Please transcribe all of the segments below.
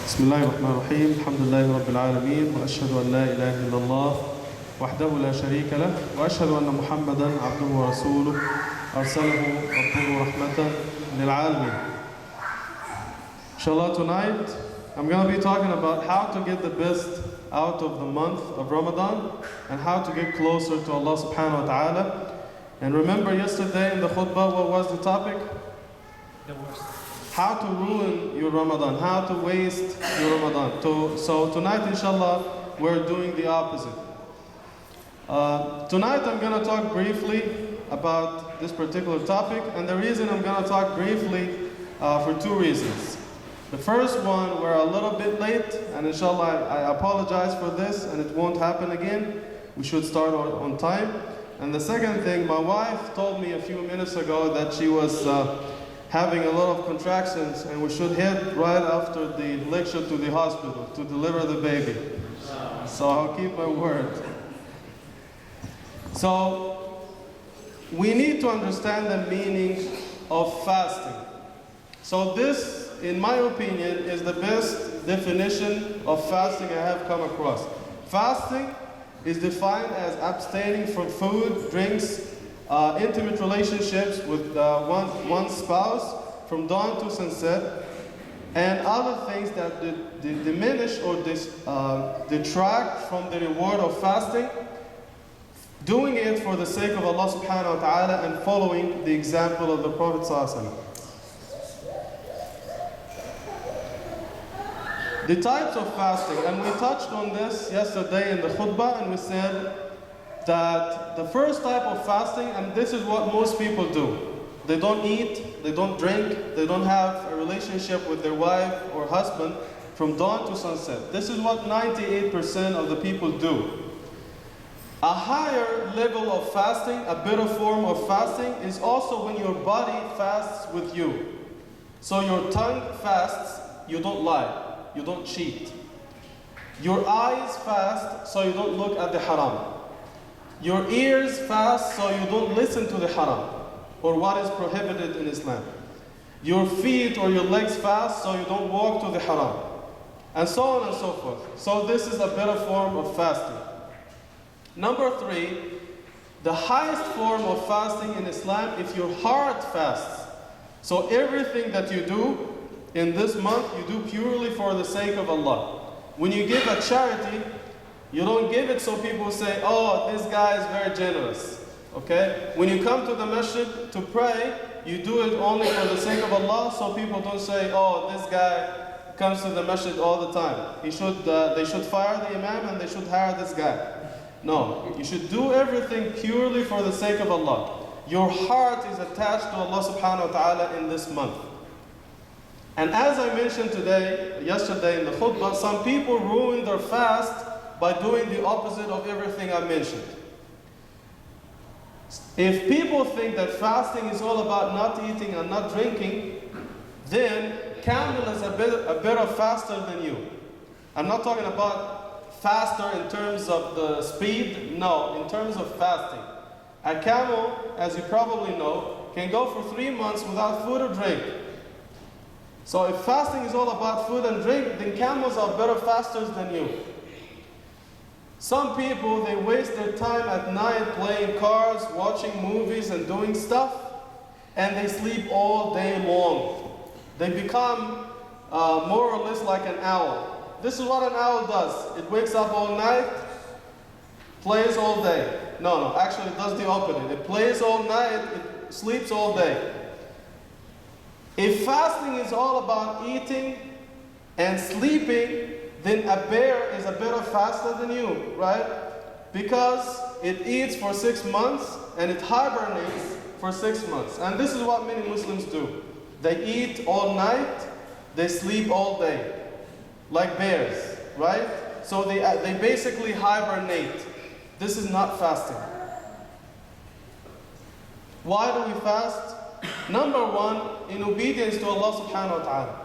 بسم الله الرحمن الرحيم الحمد لله رب العالمين وأشهد أن لا إله إلا الله وحده لا شريك له وأشهد أن محمدا عبده ورسوله أرسله ربه رحمة للعالمين. Inshallah, tonight I'm going to be talking about how to get the best out of the month of Ramadan and how to get closer to Allah subhanahu wa ta'ala. And remember yesterday in the khutbah, what was the topic? The worst. How to ruin your Ramadan, how to waste your Ramadan. So tonight, inshallah, we're doing the opposite. Tonight I'm going to talk briefly about this particular topic, and the reason I'm going to talk briefly for two reasons. The first one, we're a little bit late, and inshallah I apologize for this, and it won't happen again. We should start on time. And the second thing, my wife told me a few minutes ago that she was having a lot of contractions, and we should head right after the lecture to the hospital to deliver the baby. So I'll keep my word. So we need to understand the meaning of fasting. So this, in my opinion, is the best definition of fasting I have come across. Fasting is defined as abstaining from food, drinks, intimate relationships with one's spouse from dawn to sunset, and other things that diminish or detract from the reward of fasting, doing it for the sake of Allah subhanahu wa ta'ala and following the example of the Prophet sallallahu alaihi wasallam. The types of fasting, and we touched on this yesterday in the khutbah, and we said that the first type of fasting, and this is what most people do, they don't eat, they don't drink, they don't have a relationship with their wife or husband from dawn to sunset. This is what 98% of the people do. A higher level of fasting, a better form of fasting, is also when your body fasts with you. So your tongue fasts, you don't lie. You don't cheat. Your eyes fast so you don't look at the haram. Your ears fast so you don't listen to the haram or what is prohibited in Islam. Your feet or your legs fast so you don't walk to the haram. And so on and so forth. So this is a better form of fasting. Number 3, the highest form of fasting in Islam is your heart fasts. So everything that you do in this month, you do purely for the sake of Allah. When you give a charity, you don't give it so people say, oh, this guy is very generous. Okay? When you come to the masjid to pray, you do it only for the sake of Allah, so people don't say, oh, this guy comes to the masjid all the time. They should fire the imam and they should hire this guy. No, you should do everything purely for the sake of Allah. Your heart is attached to Allah subhanahu wa ta'ala in this month. And as I mentioned yesterday in the khutbah, some people ruin their fast by doing the opposite of everything I mentioned. If people think that fasting is all about not eating and not drinking, then camel is a better faster than you. I'm not talking about faster in terms of the speed, no, in terms of fasting. A camel, as you probably know, can go for 3 months without food or drink. So if fasting is all about food and drink, then camels are better fasters than you. Some people, they waste their time at night playing cards, watching movies and doing stuff, and they sleep all day long. They become more or less like an owl. This is what an owl does. It wakes up all night, plays all day. No, actually it does the opposite. It plays all night, it sleeps all day. If fasting is all about eating and sleeping, then a bear is a better faster than you, right? Because it eats for 6 months and it hibernates for 6 months. And this is what many Muslims do. They eat all night, they sleep all day, like bears, right? So they basically hibernate. This is not fasting. Why do we fast? Number 1, in obedience to Allah subhanahu wa ta'ala.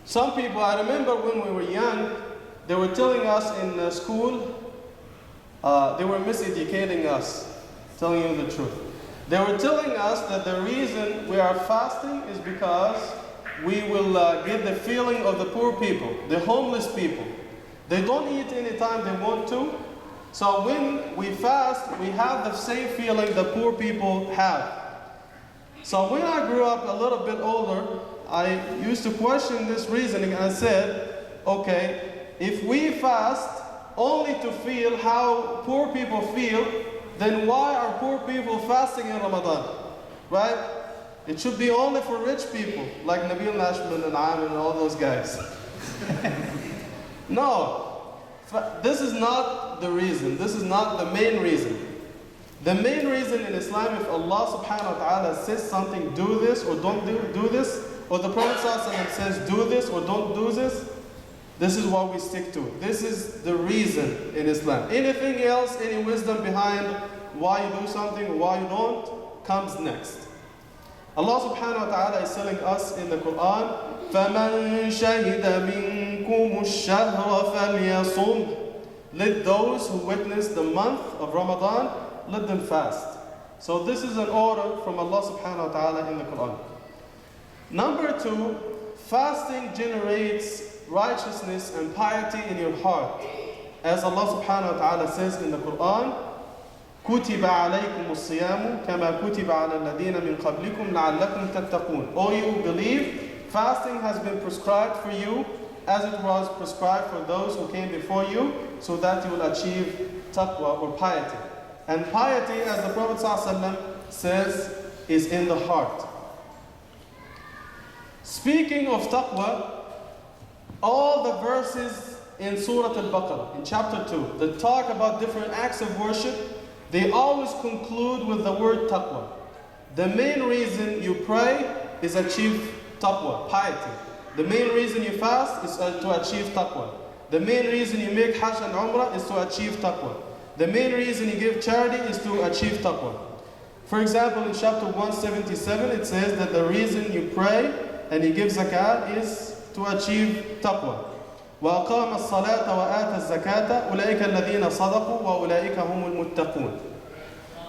Some people, I remember when we were young, they were telling us in school, they were miseducating us, telling you the truth. They were telling us that the reason we are fasting is because we will get the feeling of the poor people, the homeless people. They don't eat anytime they want to. So when we fast, we have the same feeling the poor people have. So when I grew up a little bit older, I used to question this reasoning and I said, okay, if we fast only to feel how poor people feel, then why are poor people fasting in Ramadan? Right? It should be only for rich people, like Nabil Nashman and Amir and all those guys. No, this is not the reason. This is not the main reason. The main reason in Islam, if Allah subhanahu wa ta'ala says something, do this or don't do this, or the Prophet ﷺ says do this or don't do this is what we stick to. This is the reason in Islam. Anything else, any wisdom behind why you do something, why you don't, comes next. Allah subhanahu wa ta'ala is telling us in the Quran, فَمَنْ شَهِدَ مِنْكُمُ الشَّهْرَ فَلْيَصُمْ. Let those who witness the month of Ramadan, let them fast. So this is an order from Allah subhanahu wa ta'ala in the Quran. Number 2, fasting generates righteousness and piety in your heart. As Allah subhanahu wa ta'ala says in the Quran, كُتِبَ عَلَيْكُمُ الصِّيَامُ كَمَا كُتِبَ عَلَى الَّذِينَ مِنْ قَبْلِكُمْ لَعَلَّكُمْ تَتَّقُونَ. O you believe, fasting has been prescribed for you as it was prescribed for those who came before you, so that you will achieve taqwa or piety. And piety, as the Prophet ﷺ says, is in the heart. Speaking of taqwa, all the verses in Surah Al-Baqarah, in chapter 2, that talk about different acts of worship, they always conclude with the word taqwa. The main reason you pray is achieve taqwa, piety. The main reason you fast is to achieve taqwa. The main reason you make hajj and umrah is to achieve taqwa. The main reason you give charity is to achieve taqwa. For example, in chapter 177, it says that the reason you pray and you give zakat is to achieve taqwa. وَأَقَامَ الصَّلَاةَ وَآتَى الزَّكَاةَ أُولَٰئِكَ الَّذِينَ صَدَقُوا وَأُولَٰئِكَ هُمُ الْمُتَّقُونَ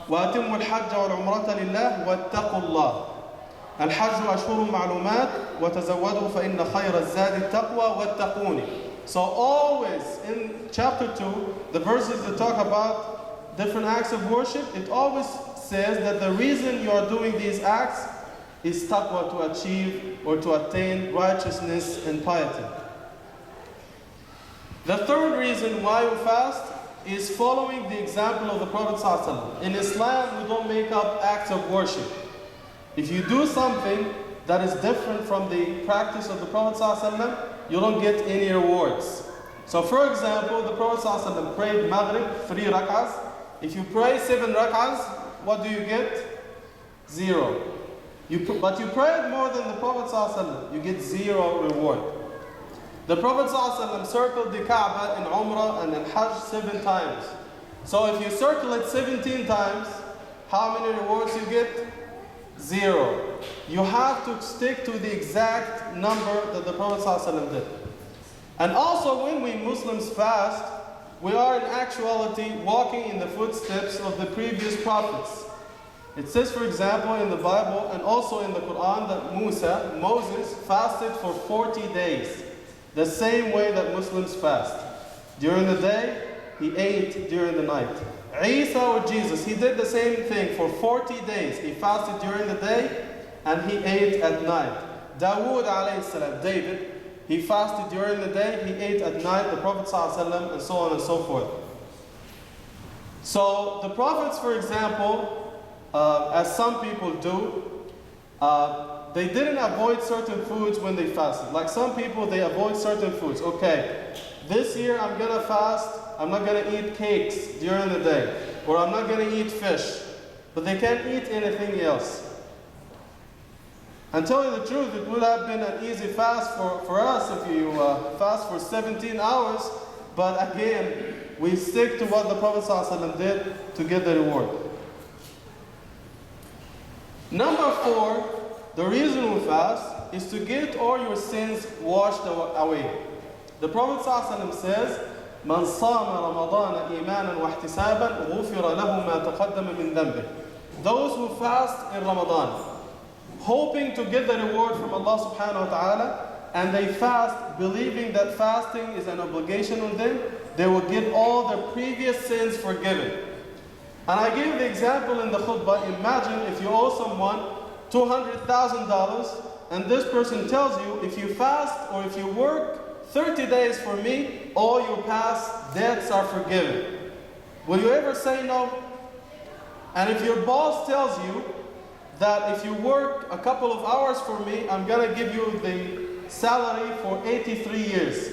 وَأَتِمُّوا الْحَجَّ وَالْعُمْرَةَ لِلَّهِ وَاتَّقُوا اللَّهَ الْحَجُّ أَشْهُرٌ مَعْلُومَاتٌ وَتَزَوَّدُوا فَإِنَّ خَيْرَ الزَّادِ التَّقْوَى وَاتَّقُونِ. So always in chapter 2, the verses that talk about different acts of worship, it always says that the reason you are doing these acts is taqwa, to achieve or to attain righteousness and piety. The third reason why we fast is following the example of the Prophet ﷺ. In Islam, we don't make up acts of worship. If you do something that is different from the practice of the Prophet ﷺ, you don't get any rewards. So for example, the Prophet ﷺ prayed Maghrib 3 rak'ahs. If you pray 7 rak'ahs, what do you get? 0. But you prayed more than the Prophet ﷺ, you get 0 reward. The Prophet ﷺ circled the Kaaba in Umrah and in Hajj 7 times. So if you circle it 17 times, how many rewards you get? 0. You have to stick to the exact number that the Prophet ﷺ did. And also when we Muslims fast, we are in actuality walking in the footsteps of the previous prophets. It says, for example, in the Bible and also in the Quran that Moses fasted for 40 days. The same way that Muslims fast. During the day, he ate during the night. Isa or Jesus, he did the same thing for 40 days. He fasted during the day and he ate at night. Dawood alayhi salam, David, he fasted during the day, he ate at night, the Prophet ﷺ, and so on and so forth. So the prophets, for example, as some people do, they didn't avoid certain foods when they fasted. Like some people, they avoid certain foods. Okay, this year I'm going to fast, I'm not going to eat cakes during the day, or I'm not going to eat fish. But they can't eat anything else. And tell you the truth, it would have been an easy fast for us if you fast for 17 hours. But again, we stick to what the Prophet ﷺ did to get the reward. Number 4, the reason we fast is to get all your sins washed away. The Prophet ﷺ says, من صام رمضان إيمانا واحتسابا غفر له ما تقدم من ذنبه. Those who fast in Ramadan, hoping to get the reward from Allah subhanahu wa ta'ala, and they fast believing that fasting is an obligation on them, they will get all their previous sins forgiven. And I gave the example in the khutbah. Imagine if you owe someone $200,000 and this person tells you, if you fast or if you work 30 days for me, all your past debts are forgiven. Will you ever say no? And if your boss tells you that if you work a couple of hours for me, I'm going to give you the salary for 83 years.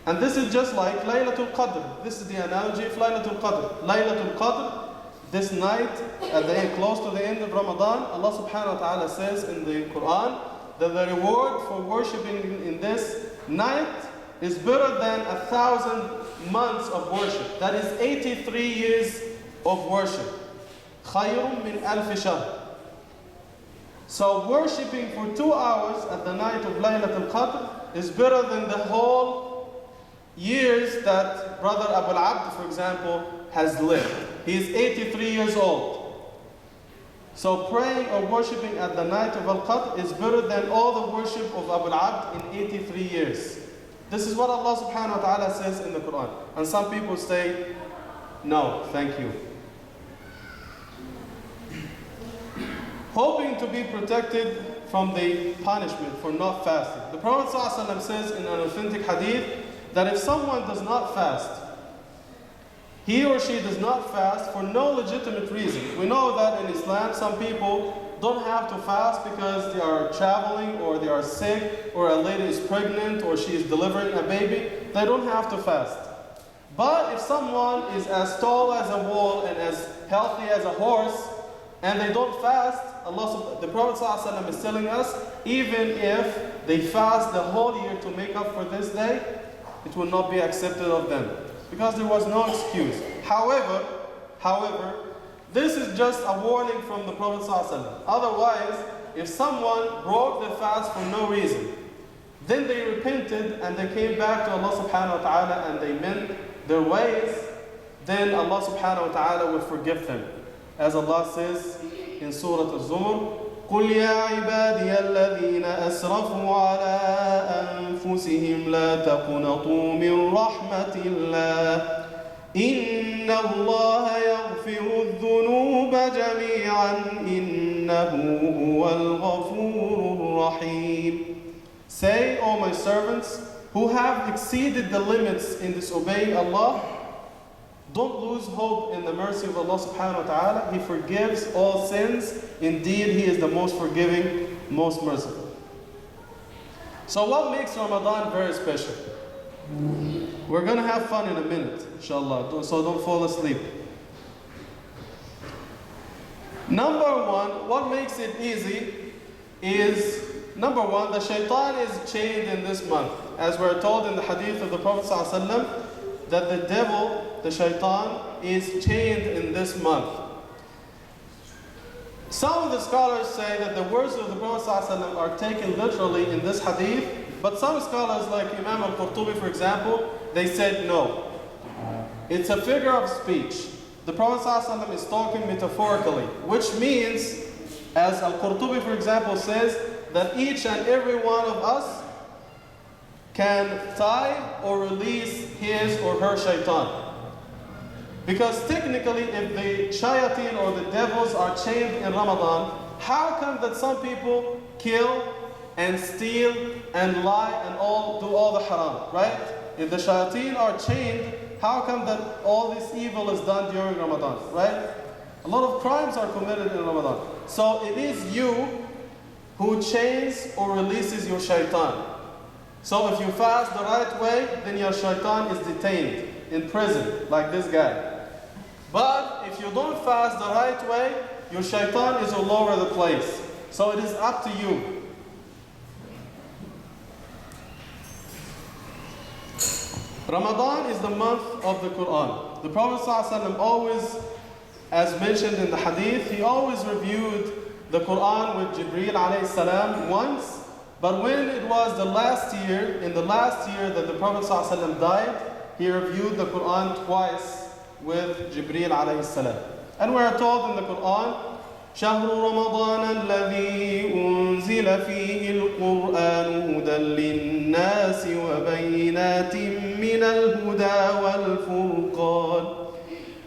And this is just like Laylatul Qadr. This is the analogy of Laylatul Qadr. Laylatul Qadr, this night, at the end, close to the end of Ramadan, Allah subhanahu wa ta'ala says in the Quran that the reward for worshipping in this night is better than 1,000 months of worship. That is 83 years of worship. خَيْرٌ مِّنْ أَلْفِ شَهْرٍ. So worshipping for 2 hours at the night of Laylatul Qadr is better than the whole years that Brother Abu al-Abd, for example, has lived. He is 83 years old. So praying or worshipping at the night of Al-Qadr is better than all the worship of Abu al-Abd in 83 years. This is what Allah subhanahu wa ta'ala says in the Quran. And some people say, no, thank you. Hoping to be protected from the punishment for not fasting. The Prophet ﷺ says in an authentic hadith that if someone does not fast, he or she does not fast for no legitimate reason. We know that in Islam, some people don't have to fast because they are traveling or they are sick or a lady is pregnant or she is delivering a baby. They don't have to fast. But if someone is as tall as a wall and as healthy as a horse and they don't fast, the Prophet ﷺ is telling us, even if they fast the whole year to make up for this day, it will not be accepted of them, because there was no excuse. However, this is just a warning from the Prophet ﷺ. Otherwise, if someone broke the fast for no reason, then they repented and they came back to Allah subhanahu wa ta'ala and they mend their ways, then Allah subhanahu wa ta'ala will forgive them. As Allah says in Surah Al-Zumar, قُلْ يَا عِبَادِيَ الَّذِينَ أَسْرَفُوا عَلَىٰ أَنفُسِهِمْ لَا تَقْنَطُوا مِنْ رَحْمَةِ اللَّهِ إِنَّ اللَّهَ يَغْفِرُ الذُّنُوبَ جَمِيعًا إِنَّهُ هُوَ الْغَفُورُ الرَّحِيمُ. Say, O my servants, who have exceeded the limits in disobeying Allah, don't lose hope in the mercy of Allah subhanahu wa ta'ala. He forgives all sins. Indeed, He is the most forgiving, most merciful. So what makes Ramadan very special? We're going to have fun in a minute, inshallah, so don't fall asleep. Number one, what makes it easy is, number one, the shaitan is chained in this month. As we're told in the hadith of the Prophet ﷺ, that the devil, the shaitan, is chained in this month. Some of the scholars say that the words of the Prophet ﷺ are taken literally in this hadith, but some scholars like Imam Al-Qurtubi, for example, they said no. It's a figure of speech. The Prophet ﷺ is talking metaphorically, which means, as Al-Qurtubi, for example, says, that each and every one of us can tie or release his or her shaitan. Because technically, if the shayateen or the devils are chained in Ramadan, how come that some people kill and steal and lie and do all the haram, right? If the shayateen are chained, how come that all this evil is done during Ramadan, right? A lot of crimes are committed in Ramadan. So it is you who chains or releases your shaitan. So if you fast the right way, then your shaitan is detained in prison, like this guy. But if you don't fast the right way, your shaitan is all over the place. So it is up to you. Ramadan is the month of the Quran. The Prophet ﷺ always, as mentioned in the hadith, he always reviewed the Quran with Jibreel alayhi salam once. But when it was the last year, in the last year that the Prophet ﷺ died, he reviewed the Quran twice with Jibreel alayhi salam. And we are told in the Quran شهر رمضان الذي أنزل فيه القرآن هدى للناس وبينات من الهدى والفرقان.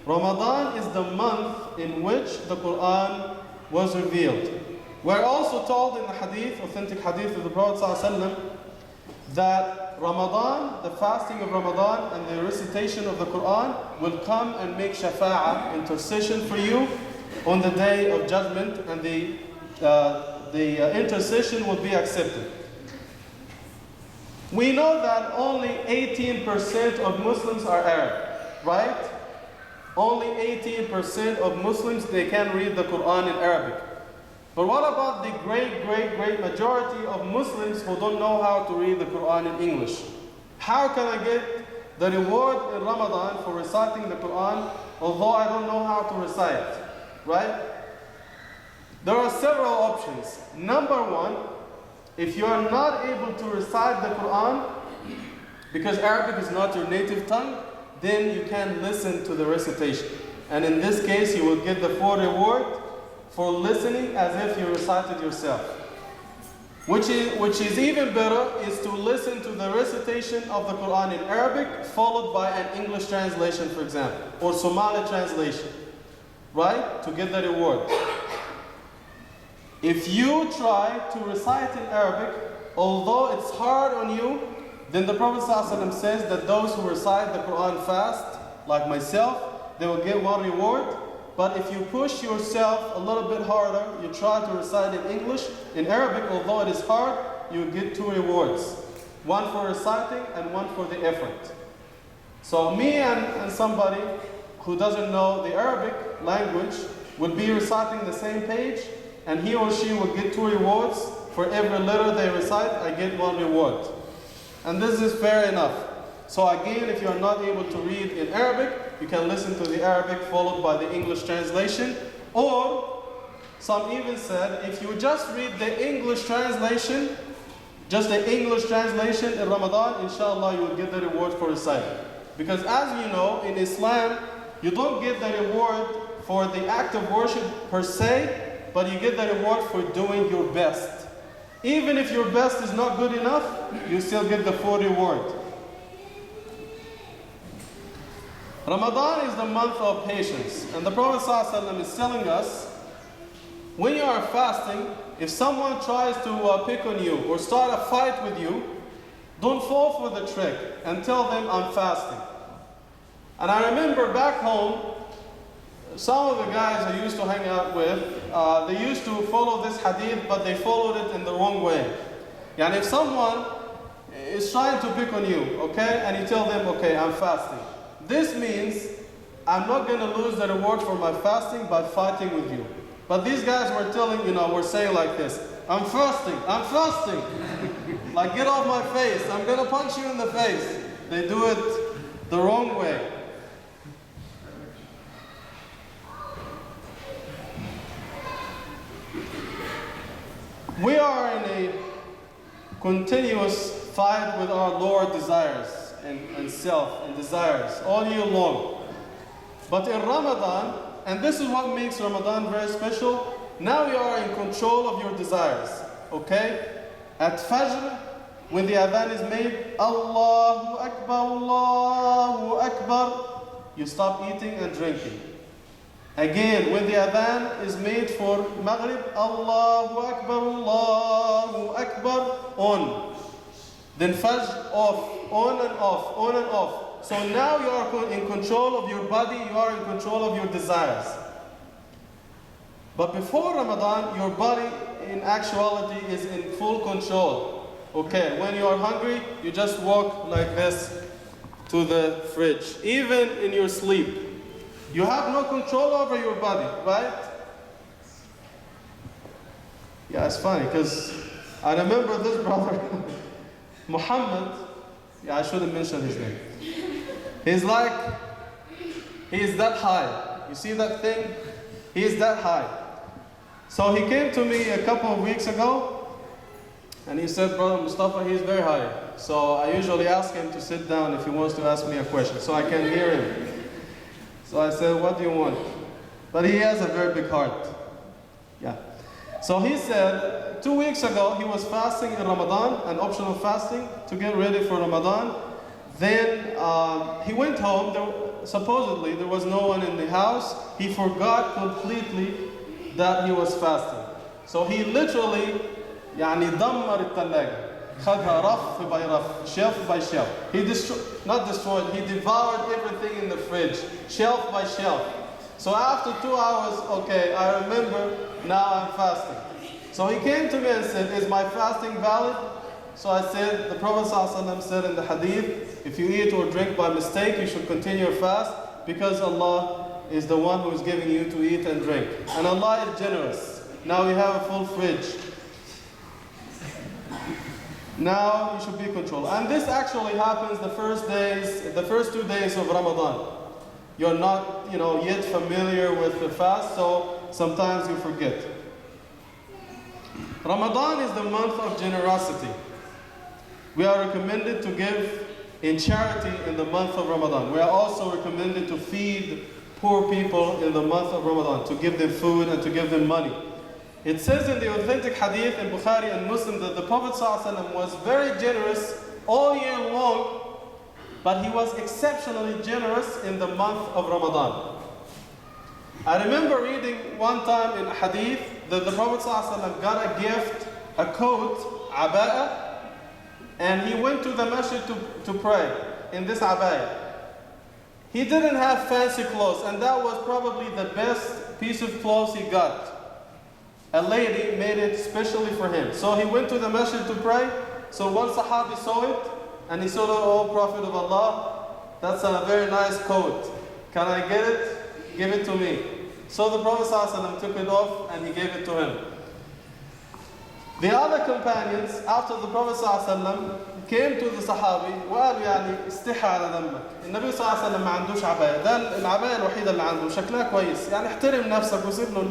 Ramadan is the month in which the Quran was revealed. We're also told in the hadith, authentic hadith of the Prophet ﷺ, that Ramadan, the fasting of Ramadan and the recitation of the Quran will come and make shafa'ah, intercession for you on the day of judgment, and the intercession will be accepted. We know that only 18% of Muslims are Arab, right? Only 18% of Muslims, they can read the Quran in Arabic. But what about the great majority of Muslims who don't know how to read the Quran in English? How can I get the reward in Ramadan for reciting the Quran, although I don't know how to recite, right? There are several options. Number one, if you are not able to recite the Quran, because Arabic is not your native tongue, then you can listen to the recitation. And in this case, you will get the full reward for listening as if you recited yourself. Which is even better is to listen to the recitation of the Quran in Arabic, followed by an English translation, for example, or Somali translation, right? To get the reward. If you try to recite in Arabic, although it's hard on you, then the Prophet ﷺ says that those who recite the Quran fast, like myself, they will get one reward. But if you push yourself a little bit harder, you try to recite in English, in Arabic, although it is hard, you get two rewards. One for reciting and one for the effort. So me and somebody who doesn't know the Arabic language will be reciting the same page, and he or she will get two rewards. For every letter they recite, I get one reward. And this is fair enough. So again, if you are not able to read in Arabic, you can listen to the Arabic followed by the English translation. Or, some even said, if you just read the English translation, just the English translation in Ramadan, inshallah you will get the reward for reciting. Because as you know, in Islam, you don't get the reward for the act of worship per se, but you get the reward for doing your best. Even if your best is not good enough, you still get the full reward. Ramadan is the month of patience. And the Prophet ﷺ is telling us, when you are fasting, if someone tries to pick on you or start a fight with you, don't fall for the trick and tell them I'm fasting. And I remember back home, some of the guys I used to hang out with, they used to follow this hadith, but they followed it in the wrong way. And if someone is trying to pick on you, okay, and you tell them, okay, I'm fasting. This means I'm not going to lose the reward for my fasting by fighting with you. But these guys were were saying like this, I'm fasting. Like, get off my face, I'm going to punch you in the face. They do it the wrong way. We are in a continuous fight with our lower desires and self and desires all year long. But in Ramadan, and this is what makes Ramadan very special, now you are in control of your desires, okay? At Fajr, when the adhan is made, Allahu Akbar, you stop eating and drinking. Again, when the adhan is made for Maghrib, Allahu Akbar, on. Then Fajr, off, on and off, on and off. So now you are in control of your body, you are in control of your desires. But before Ramadan, your body in actuality is in full control. Okay, when you are hungry, you just walk like this to the fridge, even in your sleep. You have no control over your body, right? Yeah, it's funny because I remember this brother, Muhammad. Yeah, I shouldn't mention his name. He's that high. You see that thing? He is that high. So he came to me a couple of weeks ago and he said, Brother Mustafa, he's very high. So I usually ask him to sit down if he wants to ask me a question so I can hear him. So I said, what do you want? But he has a very big heart. So he said 2 weeks ago he was fasting in Ramadan, an optional fasting to get ready for Ramadan. Then he went home. Supposedly there was no one in the house. He forgot completely that he was fasting. So he literally يعني دمر الثلاجة. خدها رف by رف, shelf by shelf. He not destroyed, he devoured everything in the fridge, shelf by shelf. So after 2 hours, okay, I remember, now I'm fasting. So he came to me and said, is my fasting valid? So I said, the Prophet ﷺ said in the hadith, if you eat or drink by mistake, you should continue your fast because Allah is the one who is giving you to eat and drink. And Allah is generous. Now we have a full fridge. Now you should be controlled. And this actually happens the first 2 days of Ramadan. You're not, yet familiar with the fast, so sometimes you forget. Ramadan is the month of generosity. We are recommended to give in charity in the month of Ramadan. We are also recommended to feed poor people in the month of Ramadan, to give them food and to give them money. It says in the authentic hadith in Bukhari and Muslim that the Prophet ﷺ was very generous all year long, but he was exceptionally generous in the month of Ramadan. I remember reading one time in a hadith that the Prophet ﷺ got a gift, a coat, abaya, and he went to the masjid to pray in this abaya. He didn't have fancy clothes, and that was probably the best piece of clothes he got. A lady made it specially for him. So he went to the masjid to pray. So one Sahabi saw it, and he said, "Oh Prophet of Allah, that's a very nice coat. Can I get it? Give it to me." So the Prophet ﷺ took it off and he gave it to him. The other companions, after the Prophet ﷺ came to the Sahabi, وقالوا يعني استحى على دمك. النبي صلى الله عليه وسلم ما عندوش عباية. ده العباية الوحيدة اللي عنده، شكلها كويس. يعني احترم نفسك وسيب له.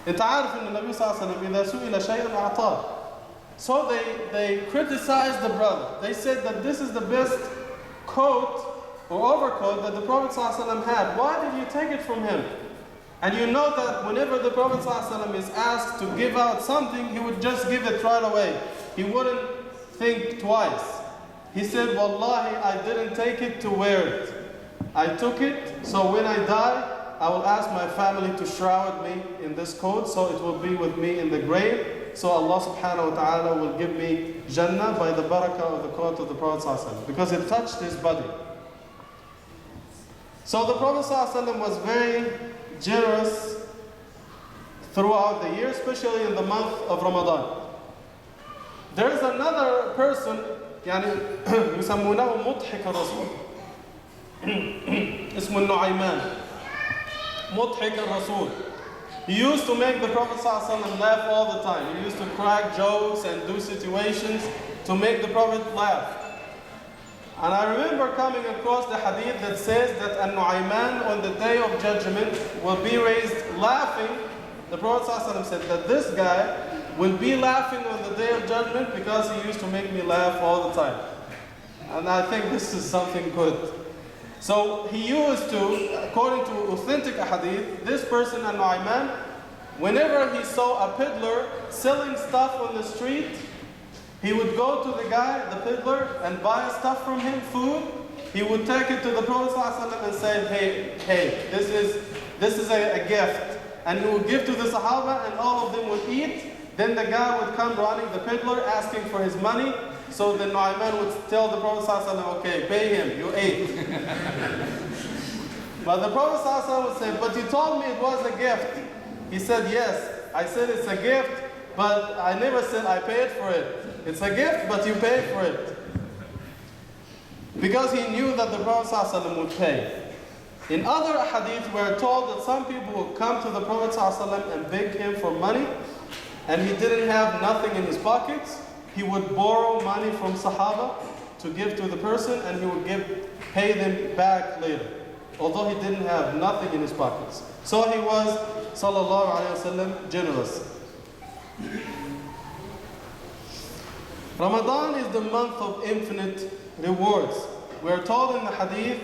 انت عارف ان النبي صلى الله عليه وسلم إذا سئل شيئا أعطاه. So they criticized the brother. They said that this is the best coat or overcoat that the Prophet ﷺ had. Why did you take it from him? And you know that whenever the Prophet ﷺ is asked to give out something, he would just give it right away. He wouldn't think twice. He said, Wallahi, I didn't take it to wear it. I took it, so when I die, I will ask my family to shroud me in this coat, so it will be with me in the grave. So Allah subhanahu wa ta'ala will give me Jannah by the barakah of the coat of the Prophet ﷺ, because it touched his body. So the Prophet ﷺ was very generous throughout the year, especially in the month of Ramadan. There is another person, يعني يسمونه مضحك الرسول. اسمه النعيمان. مضحك الرسول. He used to make the Prophet ﷺ laugh all the time. He used to crack jokes and do situations to make the Prophet laugh. And I remember coming across the hadith that says that An-Nu'ayman on the day of judgment will be raised laughing. The Prophet ﷺ said that this guy will be laughing on the day of judgment because he used to make me laugh all the time. And I think this is something good. So he used to, according to authentic hadith, this person An-Nu'ayman, whenever he saw a peddler selling stuff on the street, he would go to the guy, the peddler, and buy stuff from him, food. He would take it to the Prophet ﷺ and say, hey, this is a gift. And he would give to the Sahaba and all of them would eat. Then the guy would come running, the peddler, asking for his money. So the Nu'ayman would tell the Prophet ﷺ, okay, pay him, you ate. But the Prophet ﷺ would say, but you told me it was a gift. He said, yes, I said it's a gift, but I never said I paid for it. It's a gift, but you paid for it. Because he knew that the Prophet ﷺ would pay. In other hadith, we are told that some people would come to the Prophet ﷺ and beg him for money, and he didn't have nothing in his pockets. He would borrow money from Sahaba to give to the person, and he would pay them back later, although he didn't have nothing in his pockets. So he was, sallallahu alayhi wasallam, generous. Ramadan is the month of infinite rewards. We are told in the hadith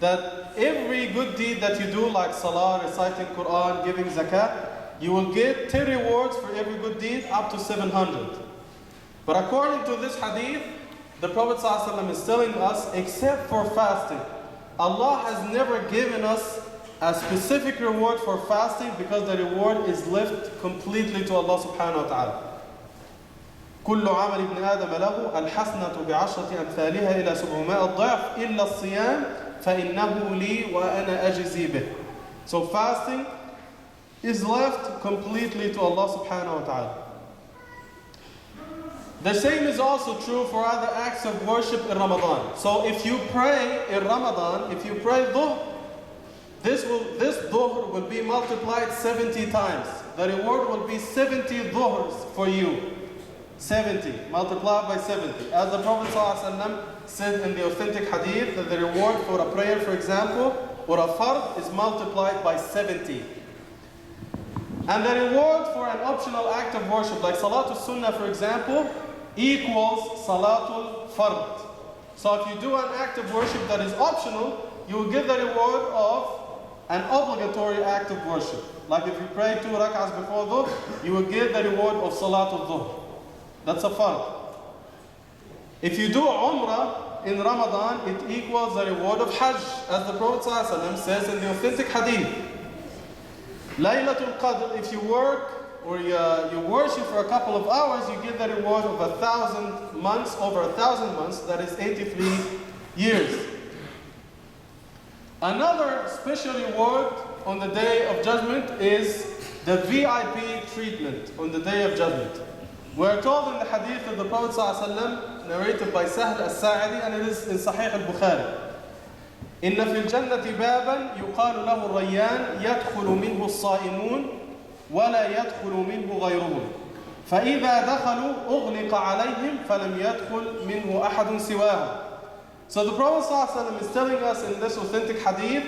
that every good deed that you do, like salah, reciting Quran, giving zakah, you will get 10 rewards for every good deed up to 700. But according to this hadith, the Prophet ﷺ is telling us, except for fasting, Allah has never given us a specific reward for fasting because the reward is left completely to Allah subhanahu wa ta'ala. كل عمل ابن آدم له الحسنة بعشرة أمثالها إلى 700 ضعف إلا الصيام فإنه لي وأنا أجزي به. So fasting is left completely to Allah subhanahu wa ta'ala. The same is also true for other acts of worship in Ramadan. So if you pray in Ramadan, if you pray dhuhr, this dhuhr will be multiplied 70 times. The reward will be 70 dhuhrs for you. 70 multiplied by 70. As the Prophet ﷺ said in the authentic hadith that the reward for a prayer, for example, or a fard is multiplied by 70. And the reward for an optional act of worship, like Salatul Sunnah, for example, equals Salatul Fard. So if you do an act of worship that is optional, you will get the reward of an obligatory act of worship. Like if you pray 2 rak'ahs before dhuhr, you will get the reward of Salatul Dhuhr. That's a fard. If you do Umrah in Ramadan, it equals the reward of Hajj, as the Prophet ﷺ says in the authentic hadith. Laylatul Qadr, if you work or you worship for a couple of hours, you get the reward of 1,000 months, over 1,000 months, that is 83 years. Another special reward on the Day of Judgment is the VIP treatment on the Day of Judgment. We're told in the hadith of the Prophet ﷺ, narrated by Sahl al-Sa'idi, and it is in Sahih al-Bukhari. إن في الجنة بابا يقال له الريان يدخل منه الصائمون ولا يدخل منه غيرهم فإذا دخلوا أغلق عليهم فلم يدخل منه أحد سواهم. So the Prophet ﷺ is telling us in this authentic hadith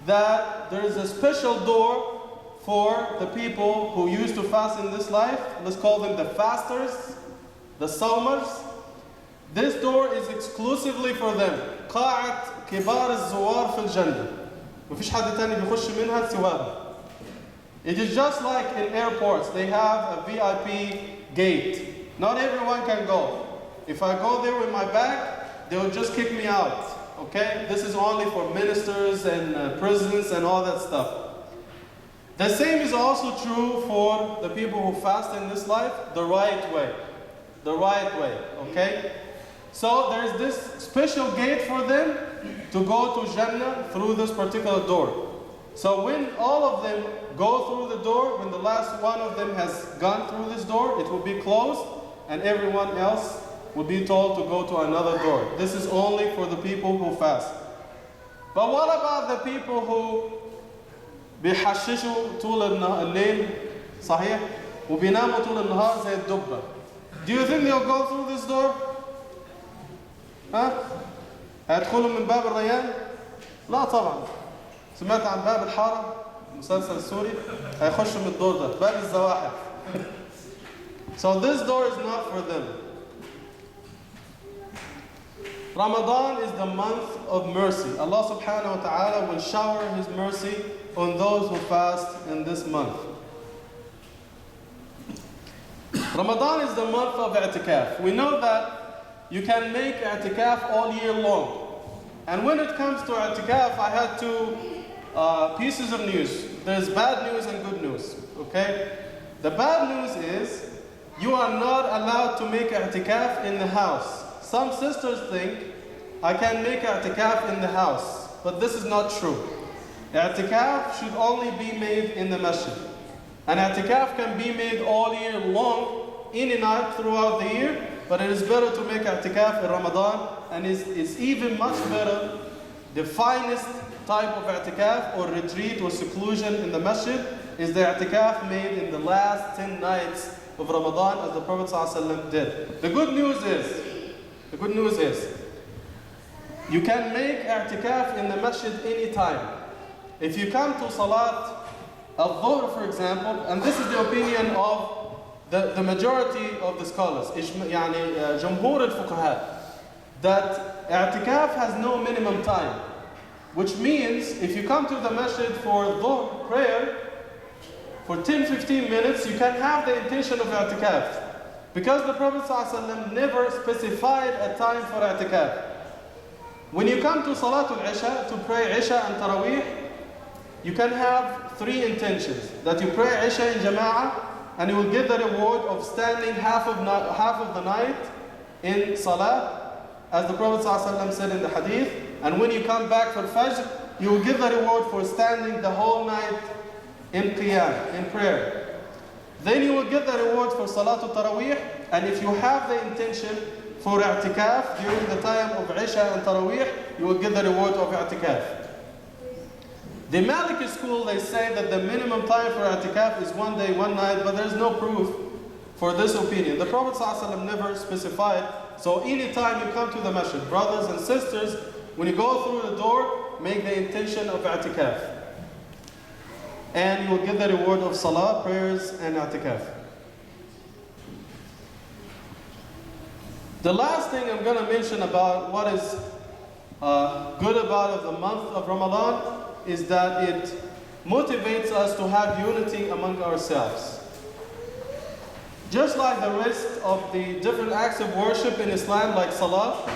that there is a special door for the people who used to fast in this life. Let's call them the fasters, the sawmers. This door is exclusively for them. قاعة كبار الزوار في الجنة. مفيش حد تاني بيخش منها سواهم. It is just like in airports, they have a VIP gate. Not everyone can go. If I go there with my bag, they will just kick me out. Okay? This is only for ministers and presidents and all that stuff. The same is also true for the people who fast in this life the right way. The right way, okay? So there is this special gate for them to go to Jannah through this particular door. So when all of them go through the door, when the last one of them has gone through this door, it will be closed and everyone else will be told to go to another door. This is only for the people who fast. But what about the people who بيحششوا طول الليل صحيح وبيناموا طول النهار زي الدبة? Do you think they'll go through this door? ها؟ هيدخلوا من باب الريان؟ لا طبعا. سمعت عن باب الحارة المسلسل السوري؟ هيخشوا من الدور ده باب الزواحف. So this door is not for them. Ramadan is the month of mercy. Allah subhanahu wa ta'ala will shower His mercy on those who fast in this month. Ramadan is the month of i'tikaf. We know that you can make i'tikaf all year long. And when it comes to i'tikaf, I had two pieces of news. There's bad news and good news, okay? The bad news is you are not allowed to make i'tikaf in the house. Some sisters think I can make i'tikaf in the house, but this is not true. I'tikaf should only be made in the masjid. And i'tikaf can be made all year long, in and out throughout the year, but it is better to make i'tikaf in Ramadan, and it's even much better. The finest type of i'tikaf or retreat or seclusion in the masjid is the i'tikaf made in the last 10 nights of Ramadan, as the Prophet ﷺ did. The good news is, you can make i'tikaf in the masjid anytime. If you come to Salat al-Dhuhr, for example, and this is the opinion of the majority of the scholars, يعني جمهور الفقهاء, that i'tikaf has no minimum time. Which means, if you come to the masjid for Dhuhr prayer, for 10-15 minutes, you can have the intention of i'tikaf. Because the Prophet ﷺ never specified a time for i'tikaf. When you come to Salatul Isha, to pray Isha and Taraweeh, you can have three intentions. That you pray Isha in Jama'ah, and you will get the reward of standing half of the night in Salah, as the Prophet ﷺ said in the Hadith. And when you come back for Fajr, you will get the reward for standing the whole night in Qiyam, in prayer. Then you will get the reward for Salatul Taraweeh, and if you have the intention for i'tikaf during the time of Isha and Taraweeh, you will get the reward of i'tikaf. The Maliki school, they say that the minimum time for i'tikaf is 1 day, 1 night, but there's no proof for this opinion. The Prophet ﷺ never specified, so anytime you come to the masjid, brothers and sisters, when you go through the door, make the intention of i'tikaf. And you will get the reward of salah, prayers, and i'tikaf. The last thing I'm going to mention about what is good about the month of Ramadan is that it motivates us to have unity among ourselves. Just like the rest of the different acts of worship in Islam, like salah,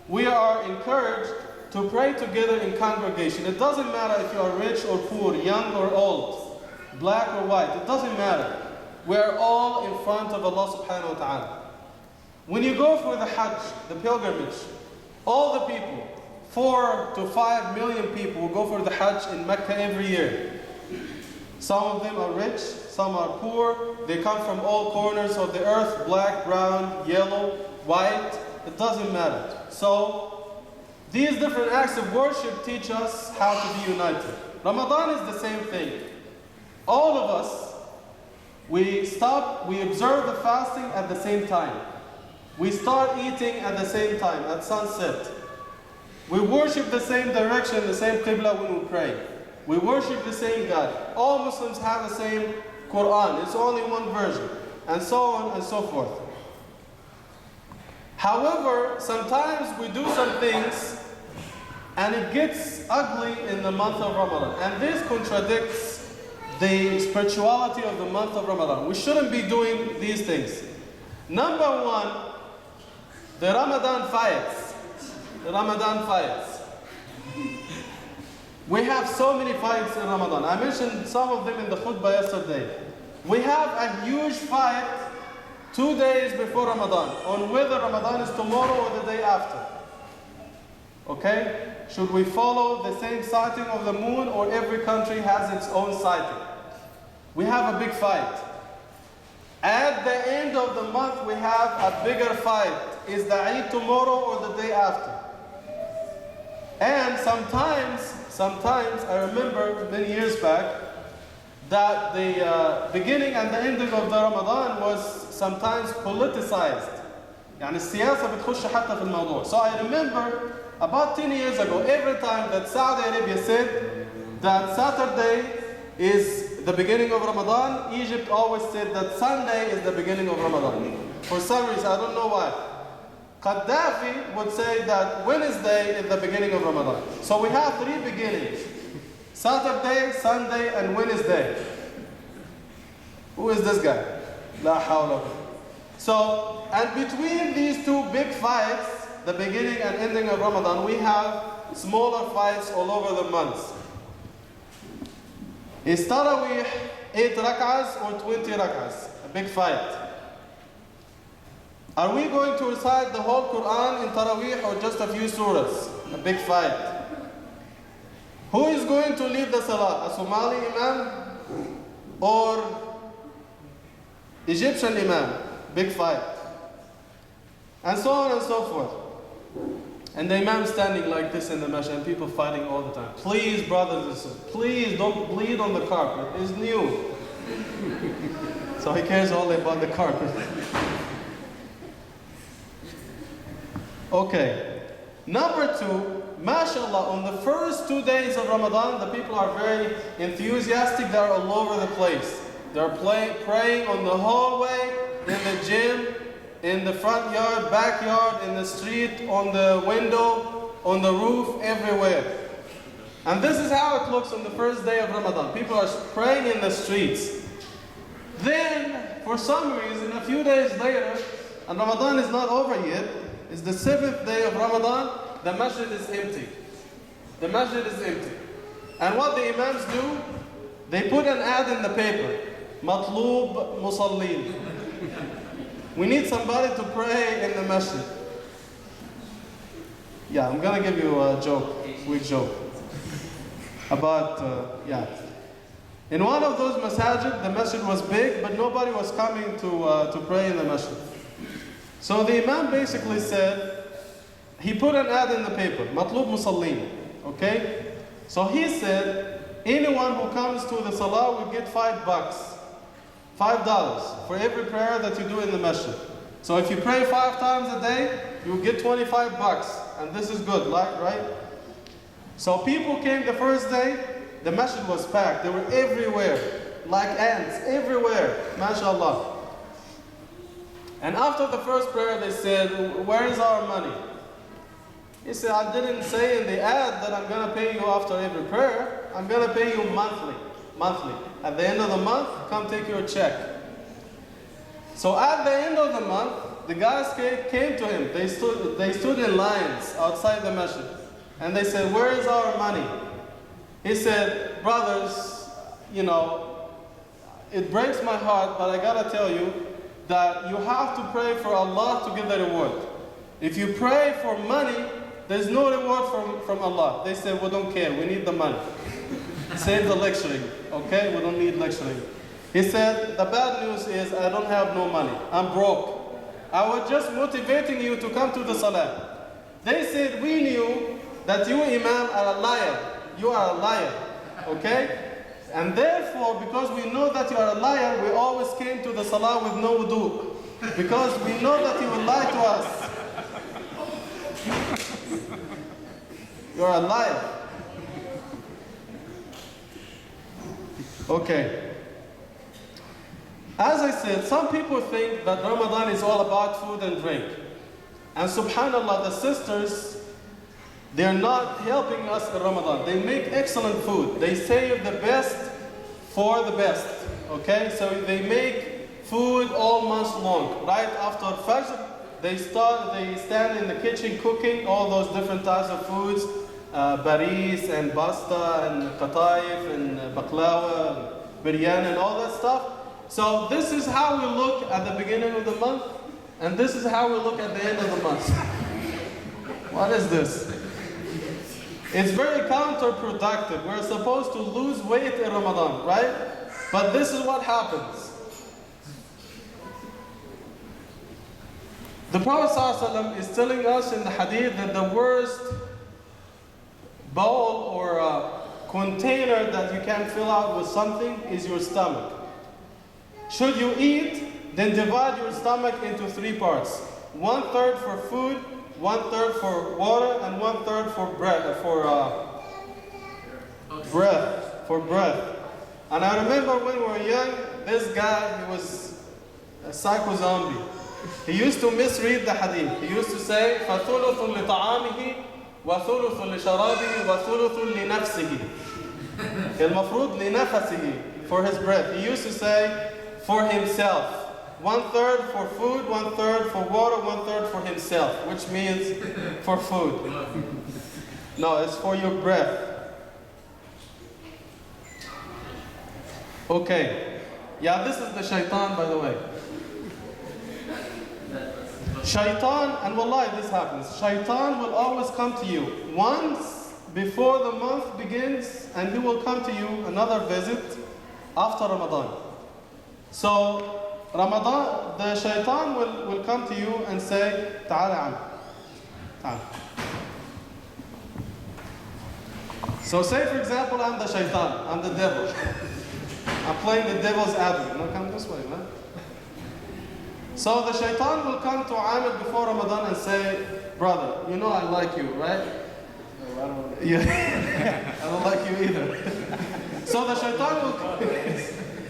we are encouraged to pray together in congregation. It doesn't matter if you are rich or poor, young or old, black or white, it doesn't matter. We're all in front of Allah subhanahu wa ta'ala. When you go for the Hajj, the pilgrimage, all the people, 4 to 5 million people will go for the Hajj in Mecca every year. Some of them are rich, some are poor, they come from all corners of the earth, black, brown, yellow, white, it doesn't matter. So, these different acts of worship teach us how to be united. Ramadan is the same thing. All of us, we observe the fasting at the same time. We start eating at the same time, at sunset. We worship the same direction, the same qibla when we pray. We worship the same God. All Muslims have the same Quran. It's only one version. And so on and so forth. However, sometimes we do some things and it gets ugly in the month of Ramadan. And this contradicts the spirituality of the month of Ramadan. We shouldn't be doing these things. Number one, the Ramadan fights. The Ramadan fights. We have so many fights in Ramadan. I mentioned some of them in the khutbah yesterday. We have a huge fight 2 days before Ramadan on whether Ramadan is tomorrow or the day after. Okay? Should we follow the same sighting of the moon, or every country has its own sighting? We have a big fight. At the end of the month, we have a bigger fight. Is the Eid tomorrow or the day after? And sometimes, I remember many years back, that the beginning and the ending of the Ramadan was sometimes politicized. يعني السياسة بتخش حتى في الموضوع. So I remember about 10 years ago, every time that Saudi Arabia said that Saturday is the beginning of Ramadan, Egypt always said that Sunday is the beginning of Ramadan. For some reason, I don't know why. Gaddafi would say that Wednesday is the beginning of Ramadan. So we have 3 beginnings: Saturday, Sunday, and Wednesday. Who is this guy? La hawla. So, and between these 2 big fights, the beginning and ending of Ramadan, we have smaller fights all over the months. Is Taraweeh 8 rak'ahs or 20 rak'ahs? A big fight. Are we going to recite the whole Quran in Taraweeh or just a few surahs? A big fight. Who is going to lead the salah? A Somali imam or Egyptian imam? Big fight. And so on and so forth. And the imam standing like this in the masjid and people fighting all the time. Please, brothers and sisters, please don't bleed on the carpet. It's new. So he cares only about the carpet. Okay. Number 2, mashallah, on the first 2 days of Ramadan, the people are very enthusiastic. They're all over the place. They're praying on the hallway, in the gym, in the front yard, backyard, in the street, on the window, on the roof, everywhere. And this is how it looks on the first day of Ramadan. People are praying in the streets. Then, for some reason, a few days later, and Ramadan is not over yet, it's the 7th day of Ramadan, the masjid is empty. The masjid is empty. And what the imams do, they put an ad in the paper. Matloob Musallin. We need somebody to pray in the masjid. Yeah, I'm gonna give you a joke, sweet joke. About, in one of those masajid, the masjid was big, but nobody was coming to pray in the masjid. So the imam basically said, he put an ad in the paper, Matloob Musallin, okay? So he said, anyone who comes to the salah will get $5 for every prayer that you do in the masjid. So if you pray 5 times a day, you will get $25, and this is good, right? So people came the first day, the masjid was packed. They were everywhere, like ants, everywhere, mashallah. And after the first prayer, they said, where is our money? He said, I didn't say in the ad that I'm going to pay you after every prayer. I'm going to pay you monthly. At the end of the month, come take your check. So at the end of the month, the guys came to him. They stood in lines outside the masjid. And they said, where is our money? He said, brothers, it breaks my heart, but I got to tell you that you have to pray for Allah to get the reward. If you pray for money, there's no reward from Allah. They said, we don't care, we need the money. Save the lecturing, okay? We don't need lecturing. He said, the bad news is I don't have no money. I'm broke. I was just motivating you to come to the salah. They said, we knew that you, Imam, are a liar. You are a liar, okay? And therefore, because we know that you are a liar, we always came to the salah with no wudu. Because we know that you will lie to us. You are a liar. Okay. As I said, some people think that Ramadan is all about food and drink. And subhanAllah, the sisters, they're not helping us in Ramadan. They make excellent food. They save the best for the best. Okay? So they make food all month long. Right after Fajr, they stand in the kitchen cooking all those different types of foods. Baris and basta and qataif and baklawa, biryani and all that stuff. So this is how we look at the beginning of the month, and this is how we look at the end of the month. What is this? It's very counterproductive. We're supposed to lose weight in Ramadan, right? But this is what happens. The Prophet ﷺ is telling us in the hadith that the worst bowl or container that you can fill out with something is your stomach. Should you eat, then divide your stomach into 3 parts. 1/3 for food, 1/3 for water, and 1/3 for breath. And I remember when we were young, this guy, he was a psycho zombie. He used to misread the hadith. He used to say, فَثُلُثٌ لِطَعَامِهِ وَثُلُثٌ لِشَرَابِهِ وَثُلُثٌ لِنَفْسِهِ. المفروض لنفسه, for his breath. He used to say, for himself. 1/3 for food, 1/3 for water, 1/3 for himself, which means for food. No, it's for your breath. Okay. Yeah, this is the shaitan, by the way. Shaitan, and wallahi this happens, shaitan will always come to you once before the month begins, and he will come to you another visit after Ramadan. So Ramadan, the shaitan will come to you and say, تعال عم. تعال. So say for example, I'm the shaitan, I'm the devil. I'm playing the devil's advocate. No, come this way, man. So the shaitan will come to Amir before Ramadan and say, brother, you know I like you, right? No, I don't. Yeah. I don't like you either. So the shaitan will come.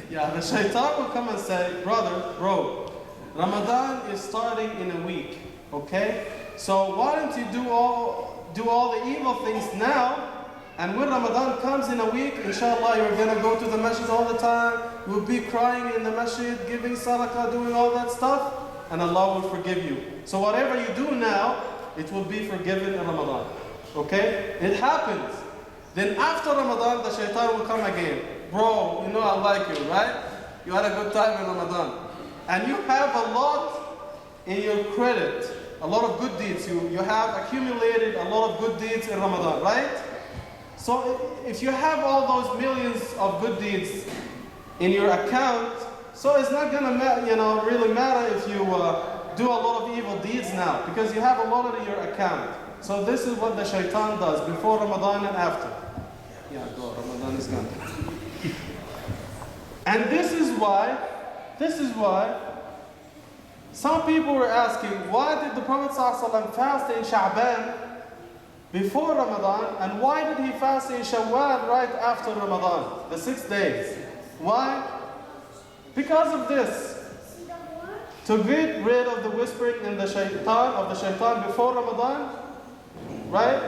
Yeah, the shaitan will come and say, bro, Ramadan is starting in a week, okay? So why don't you do all the evil things now, And when Ramadan comes in a week, inshallah, you're going to go to the masjid all the time. You'll be crying in the masjid, giving sadaqah, doing all that stuff, and Allah will forgive you. So whatever you do now, it will be forgiven in Ramadan. Okay? It happens. Then after Ramadan, the shaitan will come again. Bro, you know I like you, right? You had a good time in Ramadan. And you have a lot in your credit, a lot of good deeds. You have accumulated a lot of good deeds in Ramadan, right? So if you have all those millions of good deeds in your account, so it's not gonna really matter if you do a lot of evil deeds now, because you have a lot in your account. So this is what the shaitan does before Ramadan and after. Yeah, go. Ramadan is gone. And this is why some people were asking, why did the Prophet ﷺ fast in Sha'ban before Ramadan, and why did he fast in Shawwal right after Ramadan, the 6 days? Why? Because of this. To get rid of the whispering in the shaitan before Ramadan, right?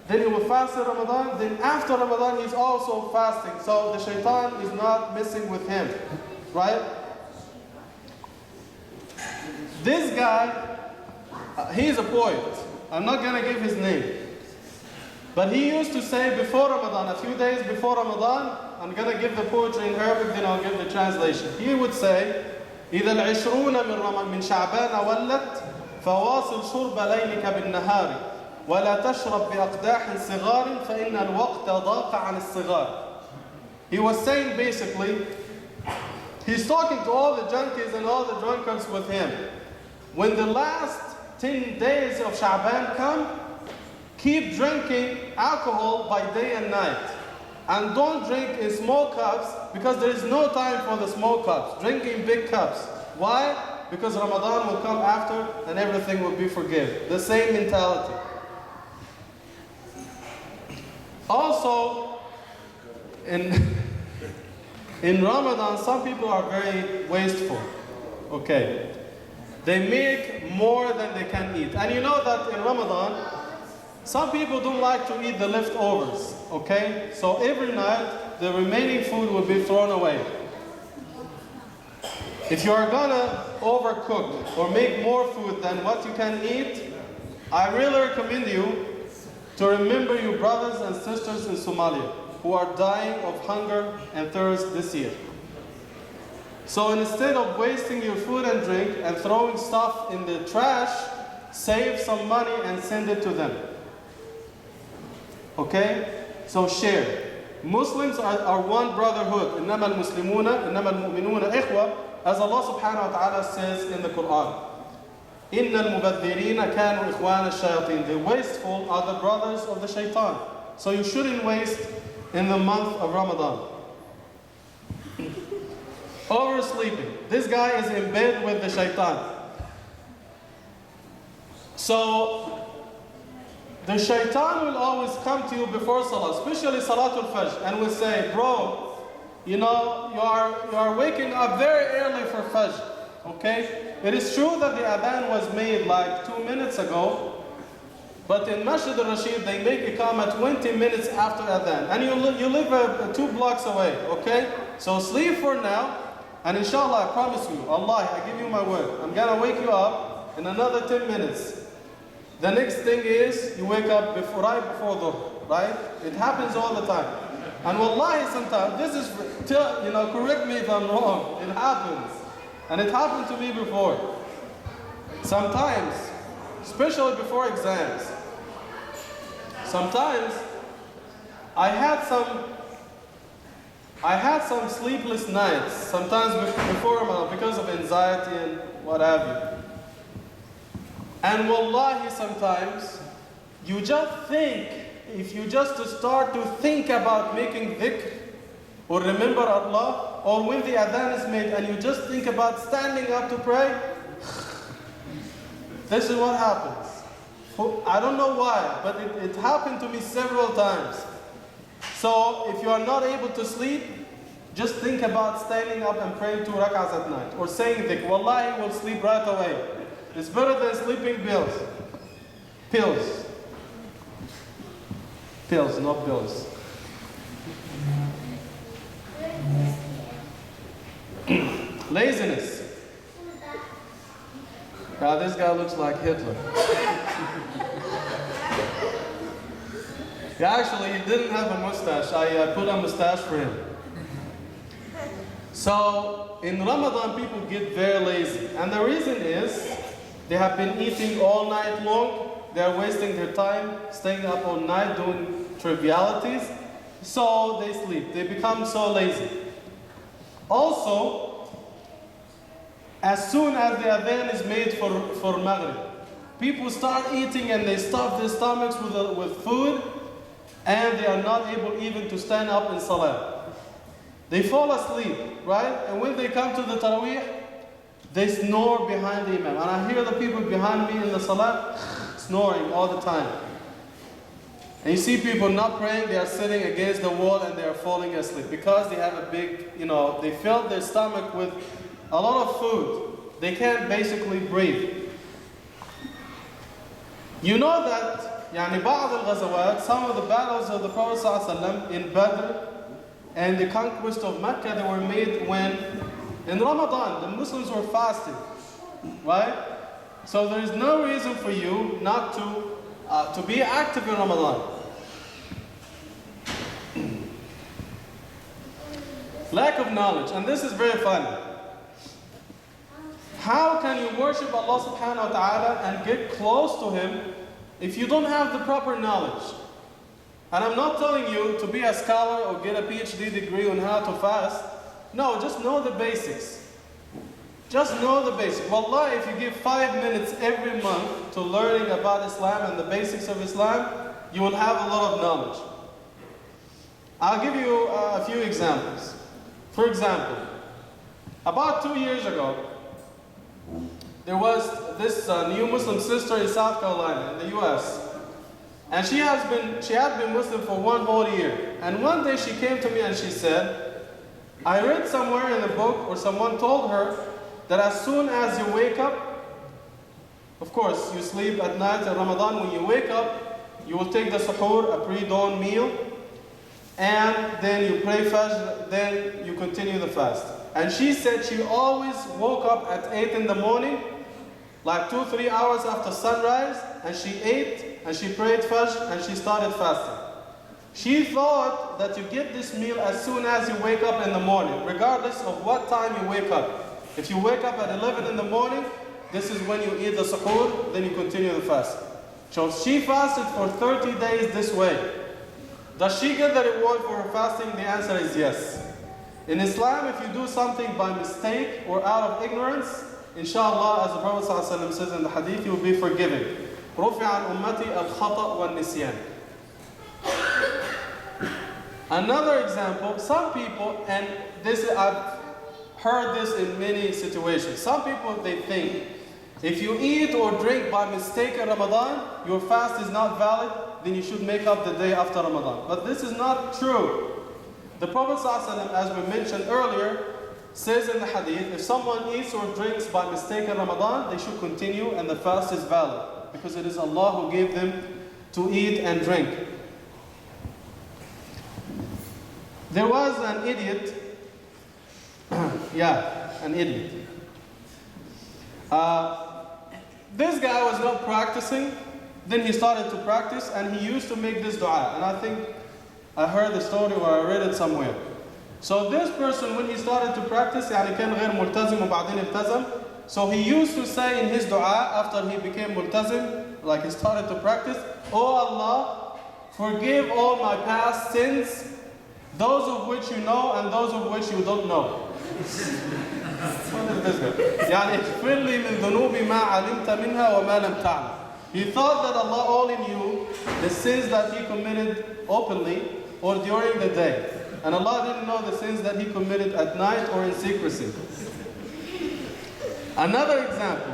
Then he will fast in Ramadan. Then after Ramadan, he's also fasting. So the shaitan is not messing with him, right? This guy, he's a poet. I'm not going to give his name. But he used to say before Ramadan, a few days before Ramadan, I'm going to give the poetry in Arabic, then I'll give the translation. He would say, إذا العشرون من شعبان ولت فواصل شرب ليلك بالنهار ولا تشرب بأقداح صغار فإن الوقت ضاق عن الصغار. He was saying basically, he's talking to all the junkies and all the drunkards with him. When the last 10 days of Sha'ban come, keep drinking alcohol by day and night. And don't drink in small cups, because there is no time for the small cups. Drink in big cups. Why? Because Ramadan will come after and everything will be forgiven. The same mentality. Also, in Ramadan, some people are very wasteful. Okay. They make more than they can eat. And you know that in Ramadan, some people don't like to eat the leftovers, okay? So every night, the remaining food will be thrown away. If you are gonna overcook or make more food than what you can eat, I really recommend you to remember your brothers and sisters in Somalia who are dying of hunger and thirst this year. So instead of wasting your food and drink and throwing stuff in the trash, save some money and send it to them. Okay? So share. Muslims are one brotherhood. إنما المسلمون إنما المؤمنون إخوة, as Allah subhanahu wa ta'ala says in the Quran. إن المبذرين كانوا إخوان الشياطين. The wasteful are the brothers of the shaitan. So you shouldn't waste in the month of Ramadan. Oversleeping. This guy is in bed with the shaitan. So the shaitan will always come to you before salah, especially salatul fajr, and will say, bro, you know, you are waking up very early for fajr, okay? It is true that the adhan was made like 2 minutes ago, but in Masjid Al-Rashid, they make iqamah 20 minutes after adhan, and you live 2 blocks away, okay? So sleep for now, and inshallah, I promise you, Allah, I give you my word, I'm gonna wake you up in another 10 minutes. The next thing is, you wake up right before dhuhr, right? It happens all the time. And wallahi, sometimes, this is, correct me if I'm wrong, it happens. And it happened to me before. Sometimes, especially before exams, sometimes I had some sleepless nights, sometimes before Ramadan, because of anxiety and what have you. And wallahi, sometimes you just think, if you just start to think about making dhikr or remember Allah, or when the adhan is made and you just think about standing up to pray, this is what happens. I don't know why, but it happened to me several times. So if you are not able to sleep, just think about standing up and praying 2 rak'ahs at night, or saying dhikr. Wallahi, you will sleep right away. It's better than sleeping pills. Pills, no pills. Laziness. Now this guy looks like Hitler. Yeah, actually, he didn't have a mustache. I put a mustache for him. So, in Ramadan, people get very lazy. And the reason is, they have been eating all night long. They are wasting their time, staying up all night, doing trivialities. So, they sleep. They become so lazy. Also, as soon as the adhan is made for Maghrib, people start eating and they stuff their stomachs with food, and they are not able even to stand up in Salah. They fall asleep, right? And when they come to the Taraweeh, they snore behind the Imam. And I hear the people behind me in the Salah snoring all the time. And you see people not praying, they are sitting against the wall and they are falling asleep because they have a big, they filled their stomach with a lot of food. They can't basically breathe. You know that بعض الغزوات, some of the battles of the Prophet ﷺ in Badr and the conquest of Mecca, they were made when in Ramadan the Muslims were fasting, right? So there is no reason for you not to be active in Ramadan. Lack of knowledge, and this is very funny. How can you worship Allah subhanahu wa ta'ala and get close to Him if you don't have the proper knowledge? And I'm not telling you to be a scholar or get a PhD degree on how to fast. No, just know the basics. Just know the basics. Wallah, if you give 5 minutes every month to learning about Islam and the basics of Islam, you will have a lot of knowledge. I'll give you a few examples. For example, about 2 years ago, there was this new Muslim sister in South Carolina, in the US. And she had been Muslim for 1 whole year. And one day she came to me and she said, I read somewhere in a book, or someone told her, that as soon as you wake up, of course, you sleep at night in Ramadan, when you wake up, you will take the suhoor, a pre-dawn meal, and then you pray Fajr, then you continue the fast. And she said she always woke up at 8 in the morning, like 2-3 hours after sunrise, and she ate, and she prayed Fajr, and she started fasting. She thought that you get this meal as soon as you wake up in the morning, regardless of what time you wake up. If you wake up at 11 in the morning, this is when you eat the suhoor, then you continue the fast. So she fasted for 30 days this way. Does she get the reward for her fasting? The answer is yes. In Islam, if you do something by mistake or out of ignorance, inshallah, as the Prophet ﷺ says in the hadith, you will be forgiven. رُفِعَ عَنْ أُمَّتِي الْخَطَأُ وَالنِّسْيَانِ. Another example, some people, and I've heard this in many situations, some people, they think, if you eat or drink by mistake in Ramadan, your fast is not valid, then you should make up the day after Ramadan. But this is not true. The Prophet ﷺ, as we mentioned earlier, says in the hadith, if someone eats or drinks by mistake in Ramadan, they should continue and the fast is valid. Because it is Allah who gave them to eat and drink. There was an idiot, an idiot. This guy was not practicing, then he started to practice, and he used to make this dua. And I think I heard the story or I read it somewhere. So this person, when he started to practice, كان غير ملتزم وبعدين التزم. So he used to say in his dua after he became multazim, like he started to practice, Oh Allah, forgive all my past sins, those of which you know and those of which you don't know. What is this guy? يعني اغفر لي من ذنوبي ما علمت منها وما لم تعلم. He thought that Allah only knew the sins that he committed openly or during the day. And Allah didn't know the sins that he committed at night or in secrecy. Another example,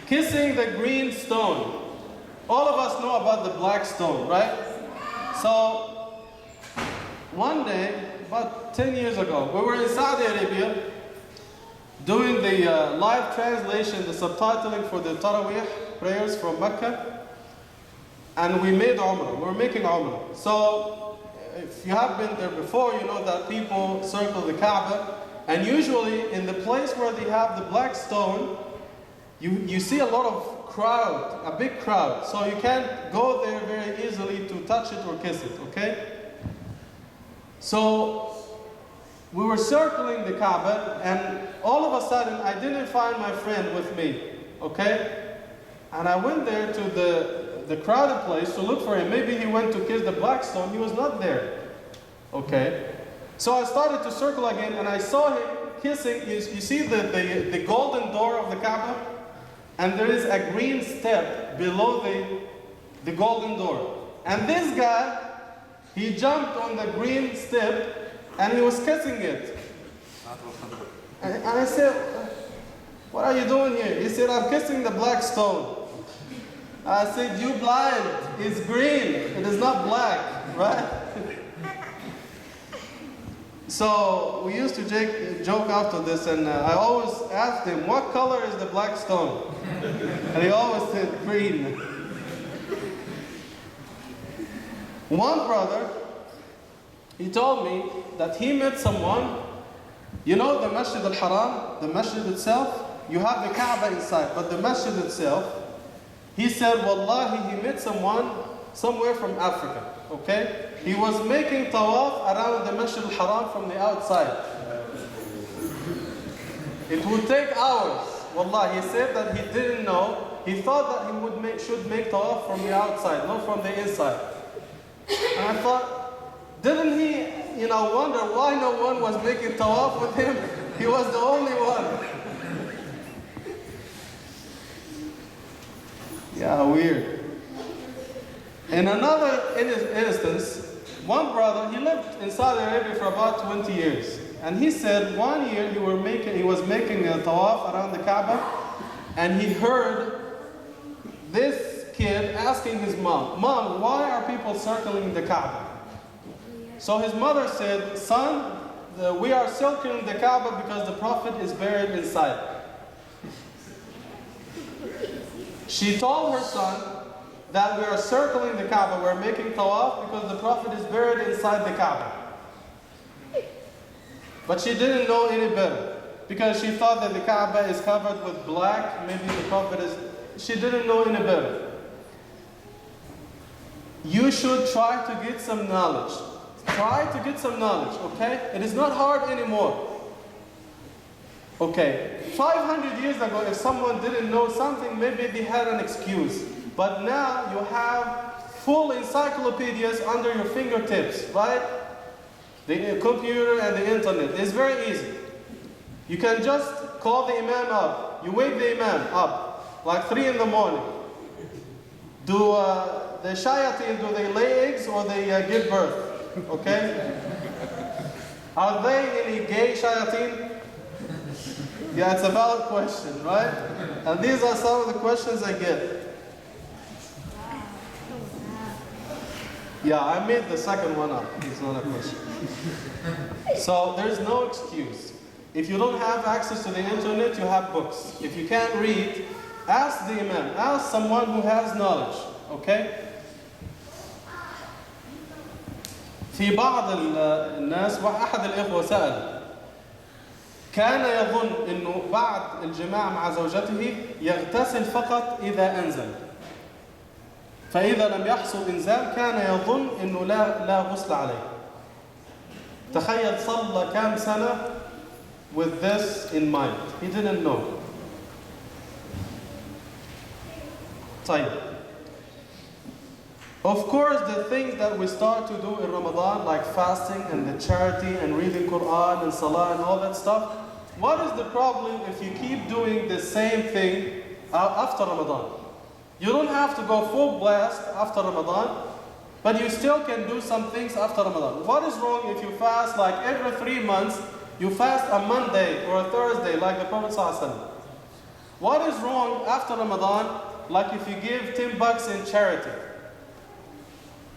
kissing the green stone. All of us know about the black stone, right? So, one day, about 10 years ago, we were in Saudi Arabia doing the live translation, the subtitling for the Taraweeh prayers from Mecca. and we made Umrah. We're making Umrah. So if you have been there before, you know that people circle the Kaaba, and usually in the place where they have the black stone, you see a lot of crowd, a big crowd. So you can't go there very easily to touch it or kiss it, okay? So we were circling the Kaaba, and all of a sudden I didn't find my friend with me, okay? And I went there to the crowded place to look for him. Maybe he went to kiss the black stone. He was not there, okay? So I started to circle again, and I saw him kissing. You see the golden door of the Kaaba? And there is a green step below the golden door. And this guy, he jumped on the green step, and he was kissing it. And I said, what are you doing here? He said, I'm kissing the black stone. I said, you blind, it's green, it is not black, right? So we used to joke after this, and I always asked him, what color is the black stone? And he always said green. One brother, he told me that he met someone, you know the Masjid al-Haram, the masjid itself, you have the Kaaba inside, but the masjid itself, he said, wallahi, he met someone somewhere from Africa, okay? He was making tawaf around the Masjid al-Haram from the outside. It would take hours. Wallahi, he said that he didn't know. He thought that he should make tawaf from the outside, not from the inside. And I thought, didn't he, wonder why no one was making tawaf with him? He was the only one. Yeah, weird. In another instance, one brother, he lived in Saudi Arabia for about 20 years. And he said 1 year he was making a tawaf around the Kaaba, and he heard this kid asking his mom, Mom, why are people circling the Kaaba? So his mother said, son, we are circling the Kaaba because the Prophet is buried inside. She told her son that we are circling the Kaaba, we're making tawaf because the Prophet is buried inside the Kaaba. But she didn't know any better, because she thought that the Kaaba is covered with black, maybe the Prophet is, she didn't know any better. You should try to get some knowledge. Try to get some knowledge, okay? It is not hard anymore. Okay, 500 years ago, if someone didn't know something, maybe they had an excuse. But now you have full encyclopedias under your fingertips, right? The computer and the internet. It's very easy. You can just call the Imam up. You wake the Imam up, like 3 in the morning. Do the shayateen, do they lay eggs or they give birth? Okay? Are they any gay shayateen? Yeah, it's a valid question, right? And these are some of the questions I get. Yeah, I made the second one up. It's not a question. So there's no excuse. If you don't have access to the internet, you have books. If you can't read, ask the Imam. Ask someone who has knowledge. Okay? في بعض الناس وأحد الإخوة سأل كان يظن إنه بعد الجماع مع زوجته يغتسل فقط إذا أنزل. فإذا لم يحصل إنزال كان يظن إنه لا غسل عليه. تخيل صلى كام سنة with this in mind. He didn't know. طيب. Of course, the things that we start to do in Ramadan, like fasting and the charity and reading Quran and Salah and all that stuff, what is the problem if you keep doing the same thing after Ramadan? You don't have to go full blast after Ramadan, but you still can do some things after Ramadan. What is wrong if you fast like every 3 months, you fast a Monday or a Thursday like the Prophet ﷺ? What is wrong after Ramadan, like if you give $10 in charity?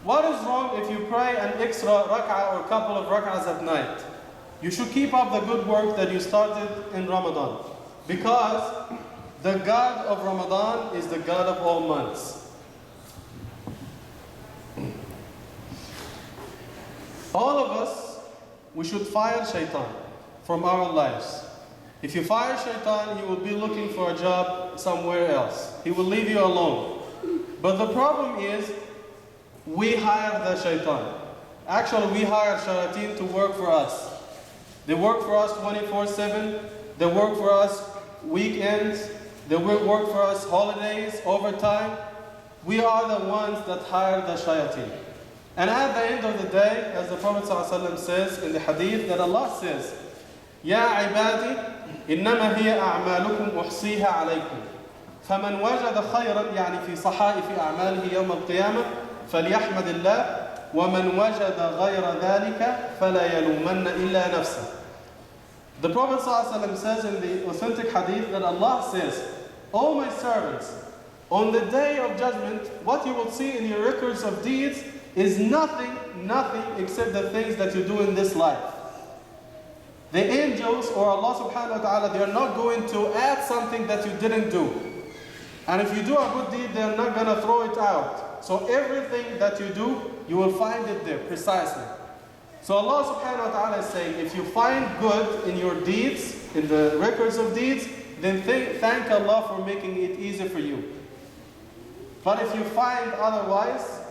What is wrong if you pray an extra rak'ah or a couple of rak'ahs at night? You should keep up the good work that you started in Ramadan, because the God of Ramadan is the God of all months. All of us, we should fire shaitan from our lives. If you fire shaitan, he will be looking for a job somewhere else. He will leave you alone. But the problem is, we hire the shaitan. Actually, we hire shayateen to work for us. They work for us 24/7. They work for us weekends. They work for us holidays, overtime. We are the ones that hire the shayateen. And at the end of the day, as the Prophet ﷺ says in the hadith, that Allah says, يا عبادي إنما هي أعمالكم أحصيها عليكم فمن وجد خيرا يعني في صحائف أعماله يوم القيامة فليحمد الله ومن وجد غير ذلك فلا يلومن إلا نفسه. The Prophet ﷺ says in the authentic hadith that Allah says, O my servants, on the day of judgment, what you will see in your records of deeds is nothing except the things that you do in this life. The angels or Allah subhanahu wa ta'ala, they are not going to add something that you didn't do. And if you do a good deed, they are not going to throw it out. So everything that you do, you will find it there precisely. So Allah subhanahu wa ta'ala is saying, if you find good in your deeds, in the records of deeds, then thank Allah for making it easy for you. But if you find otherwise,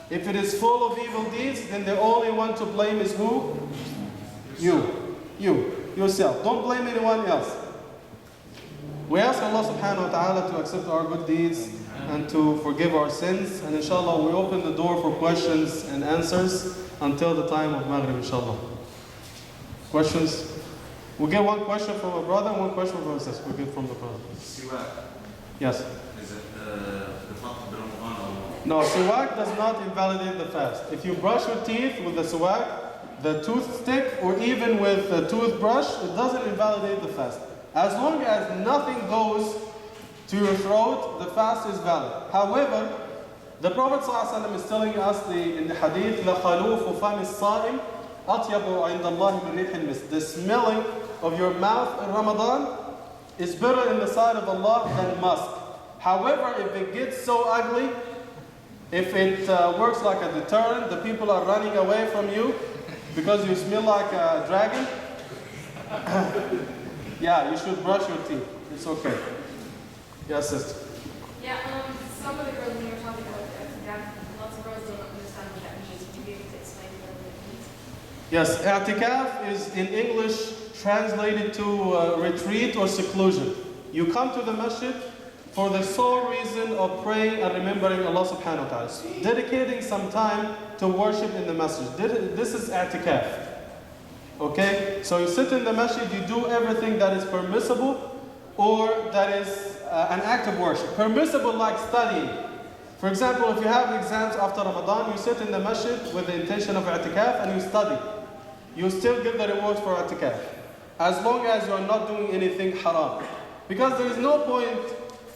if it is full of evil deeds, then the only one to blame is who? You, yourself. Don't blame anyone else. We ask Allah subhanahu wa ta'ala to accept our good deeds and to forgive our sins. And inshallah, we open the door for questions and answers until the time of Maghrib, inshallah. Questions? We'll get one question from a brother and one question from a sister. We'll get from the brother. Siwak. Yes. Is it the fast of Ramadan? No, siwak does not invalidate the fast. If you brush your teeth with the siwak, the toothstick, or even with the toothbrush, it doesn't invalidate the fast. As long as nothing goes to your throat, the fast is valid. However, the Prophet ﷺ is telling us in the hadith, لَخَلُوفُ فَمِ الصَّائِمِ أَطْيَبُ عِنْدَ اللَّهِ مِنْ رِيحِ الْمِسْكِ. The smelling of your mouth in Ramadan is better in the sight of Allah than musk. However, if it gets so ugly, if it works like a deterrent, the people are running away from you because you smell like a dragon, yeah, you should brush your teeth. It's okay. Yes, sister. Yeah, some of the girls when you were talking about i'tikaf, lots of girls don't understand what that means. Would you be able to explain a little bit, please? Yes, i'tikaf is in English translated to retreat or seclusion. You come to the masjid for the sole reason of praying and remembering Allah subhanahu wa ta'ala. Dedicating some time to worship in the masjid. This is i'tikaf. Okay? So you sit in the masjid, you do everything that is permissible or that is an act of worship. Permissible like studying. For example, if you have exams after Ramadan, you sit in the masjid with the intention of i'tikaf and you study. You still get the rewards for i'tikaf. As long as you are not doing anything haram. Because there is no point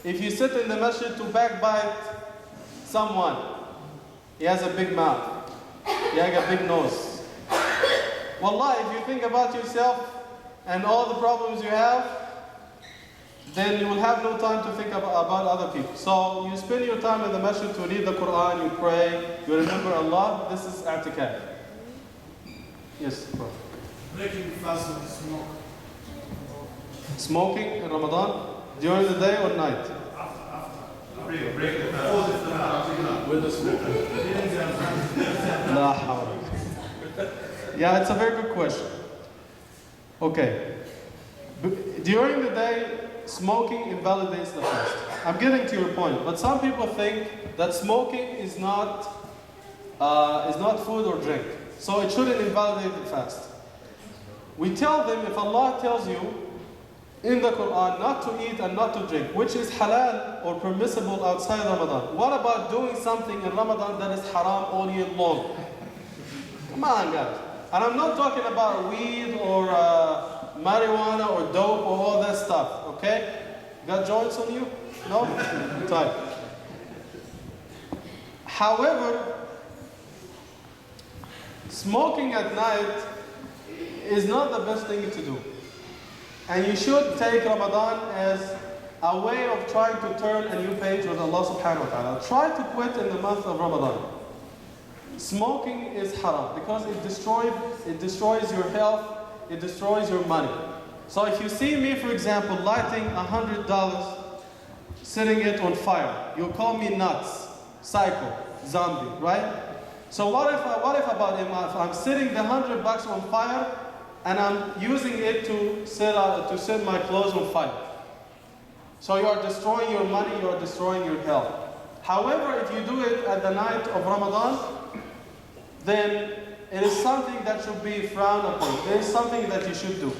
if you sit in the masjid to backbite someone. He has a big mouth. He has a big nose. Wallah, if you think about yourself and all the problems you have, then you will have no time to think about other people. So you spend your time in the masjid to read the Quran, you pray, you remember Allah. This is i'tikaf. Yes, bro. Breaking fast with smoke. Smoking in Ramadan? During the day or night? Break the fast. With the smoke. La hawla. Yeah, it's a very good question. Okay. During the day, smoking invalidates the fast. I'm getting to your point, but some people think that smoking is not food or drink, so it shouldn't invalidate the fast. We tell them, if Allah tells you in the Quran not to eat and not to drink, which is halal or permissible outside Ramadan, what about doing something in Ramadan that is haram all year long? Come on, guys. And I'm not talking about weed or marijuana or dope or all that stuff, okay? Got joints on you? No? Type. However, smoking at night is not the best thing to do. And you should take Ramadan as a way of trying to turn a new page with Allah subhanahu wa ta'ala. Try to quit in the month of Ramadan. Smoking is haram because it destroys your health, it destroys your money. So if you see me, for example, lighting $100, setting it on fire, you'll call me nuts, psycho, zombie, right? So what if I'm setting the $100 on fire and I'm using it to set my clothes on fire? So you are destroying your money, you are destroying your health. However, if you do it at the night of Ramadan, then it is something that should be frowned upon. It is something that you should do.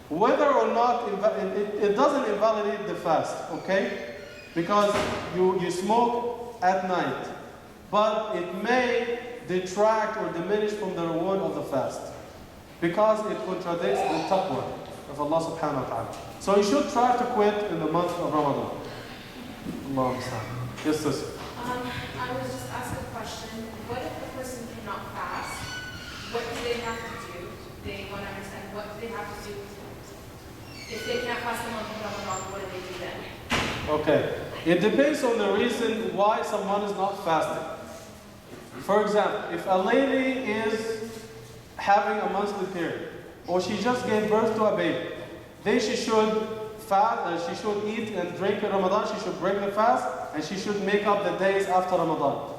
Whether or not, it doesn't invalidate the fast, okay? Because you smoke at night. But it may detract or diminish from the reward of the fast. Because it contradicts the taqwa of Allah subhanahu wa ta'ala. So you should try to quit in the month of Ramadan. Allahumma salli. Yes, sister. I was just asking a question. What if the person cannot fast? What do they have to do? They want to understand what they have to do. If they can't fast the month of Ramadan, what do they do then? Okay. It depends on the reason why someone is not fasting. For example, if a lady is having a monthly period, or she just gave birth to a baby, then she should fast, she should eat and drink in Ramadan, she should break the fast, and she should make up the days after Ramadan.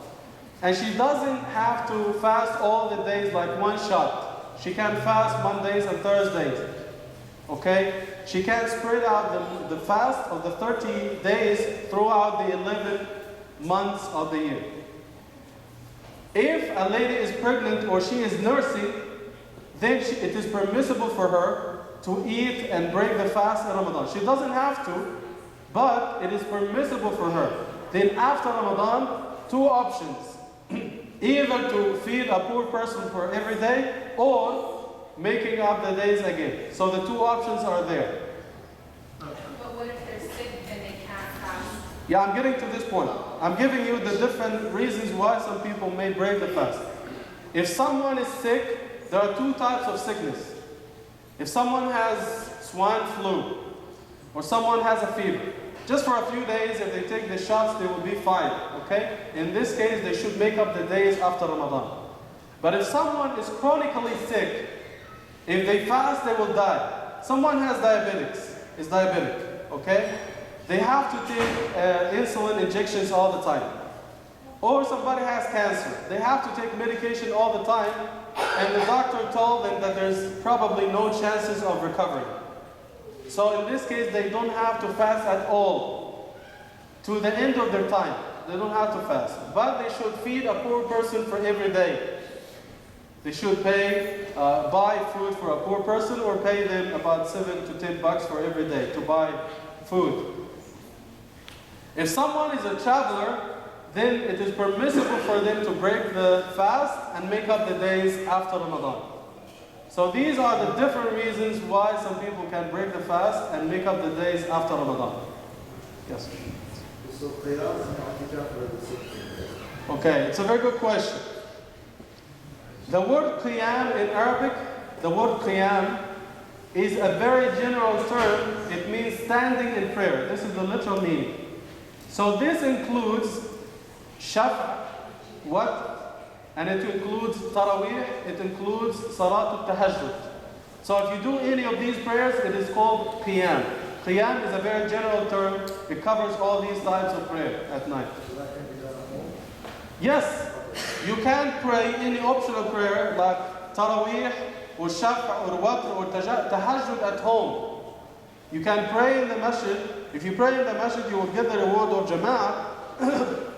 And she doesn't have to fast all the days like one shot. She can fast Mondays and Thursdays. Okay? She can spread out the fast of the 30 days throughout the 11 months of the year. If a lady is pregnant or she is nursing, then it is permissible for her to eat and break the fast in Ramadan. She doesn't have to, but it is permissible for her. Then after Ramadan, two options. Either to feed a poor person for every day or making up the days again. So the two options are there. But what if they're sick and they can't fast? Yeah, I'm getting to this point. I'm giving you the different reasons why some people may break the fast. If someone is sick, there are two types of sickness. If someone has swine flu or someone has a fever, just for a few days, if they take the shots, they will be fine, okay? In this case, they should make up the days after Ramadan. But if someone is chronically sick, if they fast, they will die. Someone has is diabetic, okay? They have to take insulin injections all the time. Or somebody has cancer. They have to take medication all the time, and the doctor told them that there's probably no chances of recovery. So in this case, they don't have to fast at all. To the end of their time, they don't have to fast. But they should feed a poor person for every day. They should buy food for a poor person or pay them about $7 to $10 for every day to buy food. If someone is a traveler, then it is permissible for them to break the fast and make up the days after Ramadan. So these are the different reasons why some people can break the fast and make up the days after Ramadan. Yes? Okay, it's a very good question. The word qiyam in Arabic, the word qiyam is a very general term. It means standing in prayer. This is the literal meaning. So this includes shaf', what? And it includes tarawih, it includes salatul tahajjud. So if you do any of these prayers, it is called qiyam. Qiyam is a very general term. It covers all these types of prayer at night. Yes, you can pray any optional prayer like tarawih or shaf' or watr or tahajjud at home. You can pray in the masjid. If you pray in the masjid, you will get the reward of jama'ah.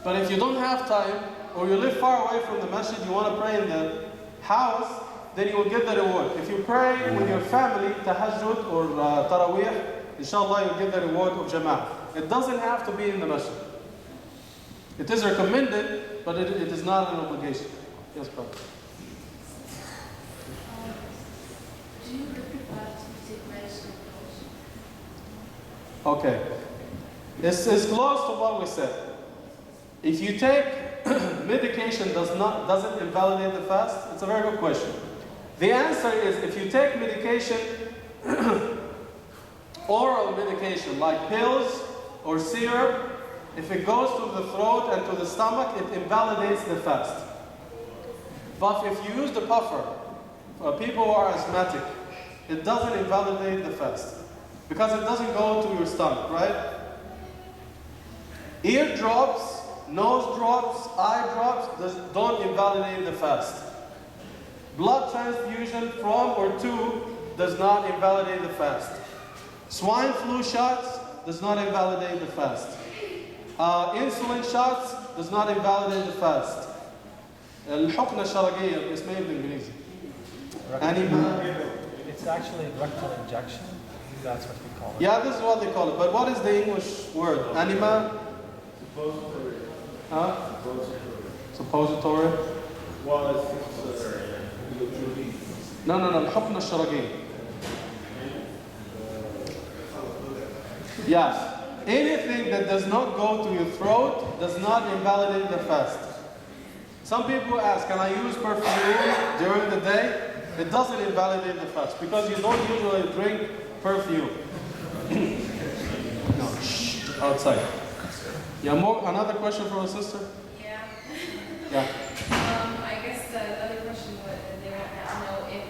But if you don't have time, or you live far away from the masjid, you want to pray in the house, then you will get the reward. If you pray with your family, tahajjud or tarawih, inshallah you'll get the reward of jama'ah. It doesn't have to be in the masjid. It is recommended, but it is not an obligation. Yes, brother. Do you prefer to take medicine? Okay. It's close to what we said. If you take medication doesn't invalidate the fast? It's a very good question. The answer is if you take medication, oral medication like pills or syrup, if it goes to the throat and to the stomach, it invalidates the fast. But if you use the puffer, for people who are asthmatic, it doesn't invalidate the fast. Because it doesn't go to your stomach, right? Ear drops, nose drops, eye drops don't invalidate the fast. Blood transfusion from or to does not invalidate the fast. Swine flu shots does not invalidate the fast. Insulin shots does not invalidate the fast. الحقنة الشرجية اسمها بالإنجليزي. It's actually rectal injection. That's what we call it. Yeah, this is what they call it. But what is the English word? Anima? Suppository. Huh? Suppository? Well, it's No, الحقنة الشرجية. Yes. Anything that does not go to your throat does not invalidate the fast. Some people ask, can I use perfume during the day? It doesn't invalidate the fast because you don't usually drink perfume. No, outside. Yeah, another question from a sister? Yeah. Yeah. I guess the other question they want to know if,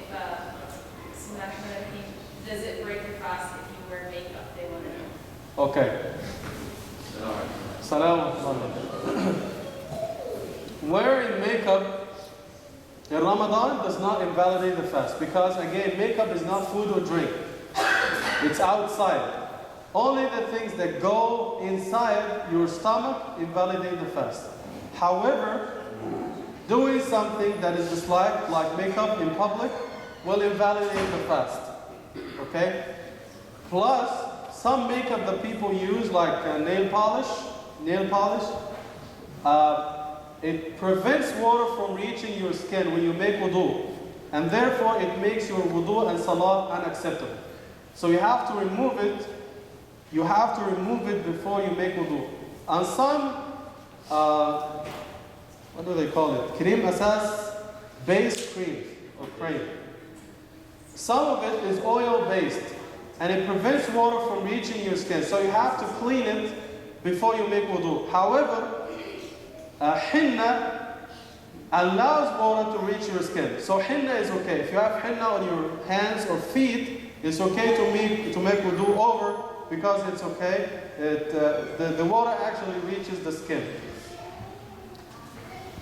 does it break your fast if you wear makeup? They want to know. Okay. Salam. Wearing makeup in Ramadan does not invalidate the fast because again, makeup is not food or drink. It's outside. Only the things that go inside your stomach invalidate the fast. However, doing something that is disliked, like makeup in public, will invalidate the fast. Okay? Plus, some makeup that people use, like nail polish, it prevents water from reaching your skin when you make wudu. And therefore, it makes your wudu and salah unacceptable. So you have to remove it. You have to remove it before you make wudu. And some, what do they call it? Cream asas based cream or cream. Some of it is oil based and it prevents water from reaching your skin. So you have to clean it before you make wudu. However, henna allows water to reach your skin. So henna is okay. If you have henna on your hands or feet, it's okay to make wudu over because it's okay. The water actually reaches the skin.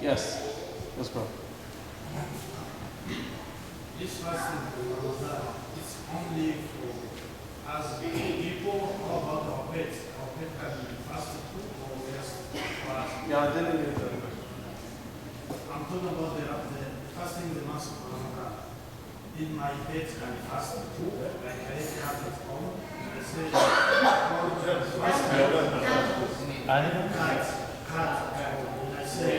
Yes. Yes, bro. This fasting for Ramadan, it's only for us people or about our pets. Our pet can be fasted too, or just for us. Yeah, I didn't get that. I'm talking about the fasting the month of Ramadan. Did my pet can be fasted too? Like I have at home. I say, cat. I say,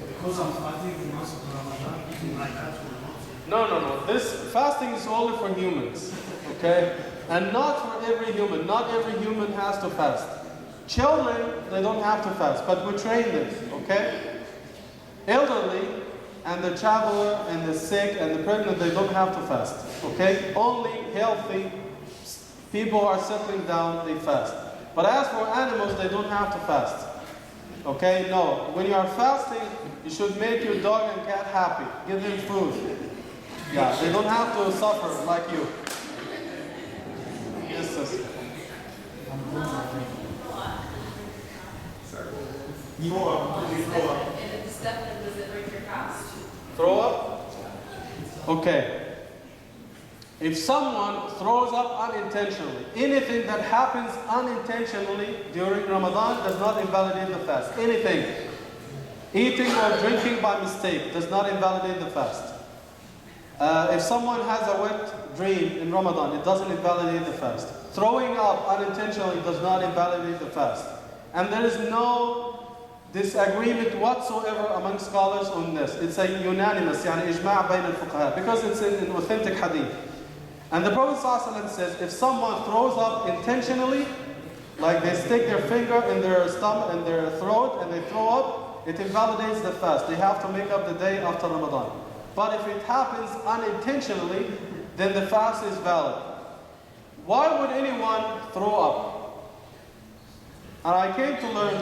because I'm fasting the month of Ramadan, eating my cat will not. No. This fasting is only for humans, okay? And not for every human. Not every human has to fast. Children, they don't have to fast, but we train them, okay? Elderly, and the traveler, and the sick, and the pregnant, they don't have to fast, okay? Only healthy people are settling down, they fast. But as for animals, they don't have to fast, okay? No, when you are fasting, you should make your dog and cat happy. Give them food. Yeah, they don't have to suffer like you. Yes, sister. Does it break your fast? Throw up? Okay. If someone throws up unintentionally, anything that happens unintentionally during Ramadan does not invalidate the fast. Anything. Eating or drinking by mistake does not invalidate the fast. If someone has a wet dream in Ramadan, it doesn't invalidate the fast. Throwing up unintentionally does not invalidate the fast. And there is no disagreement whatsoever among scholars on this. It's a unanimous, يعني إجماع بين الفقهاء, because it's in an authentic hadith. And the Prophet ﷺ says, if someone throws up intentionally, like they stick their finger in their stomach and their throat and they throw up, it invalidates the fast. They have to make up the day after Ramadan. But if it happens unintentionally, then the fast is valid. Why would anyone throw up? And I came to learn,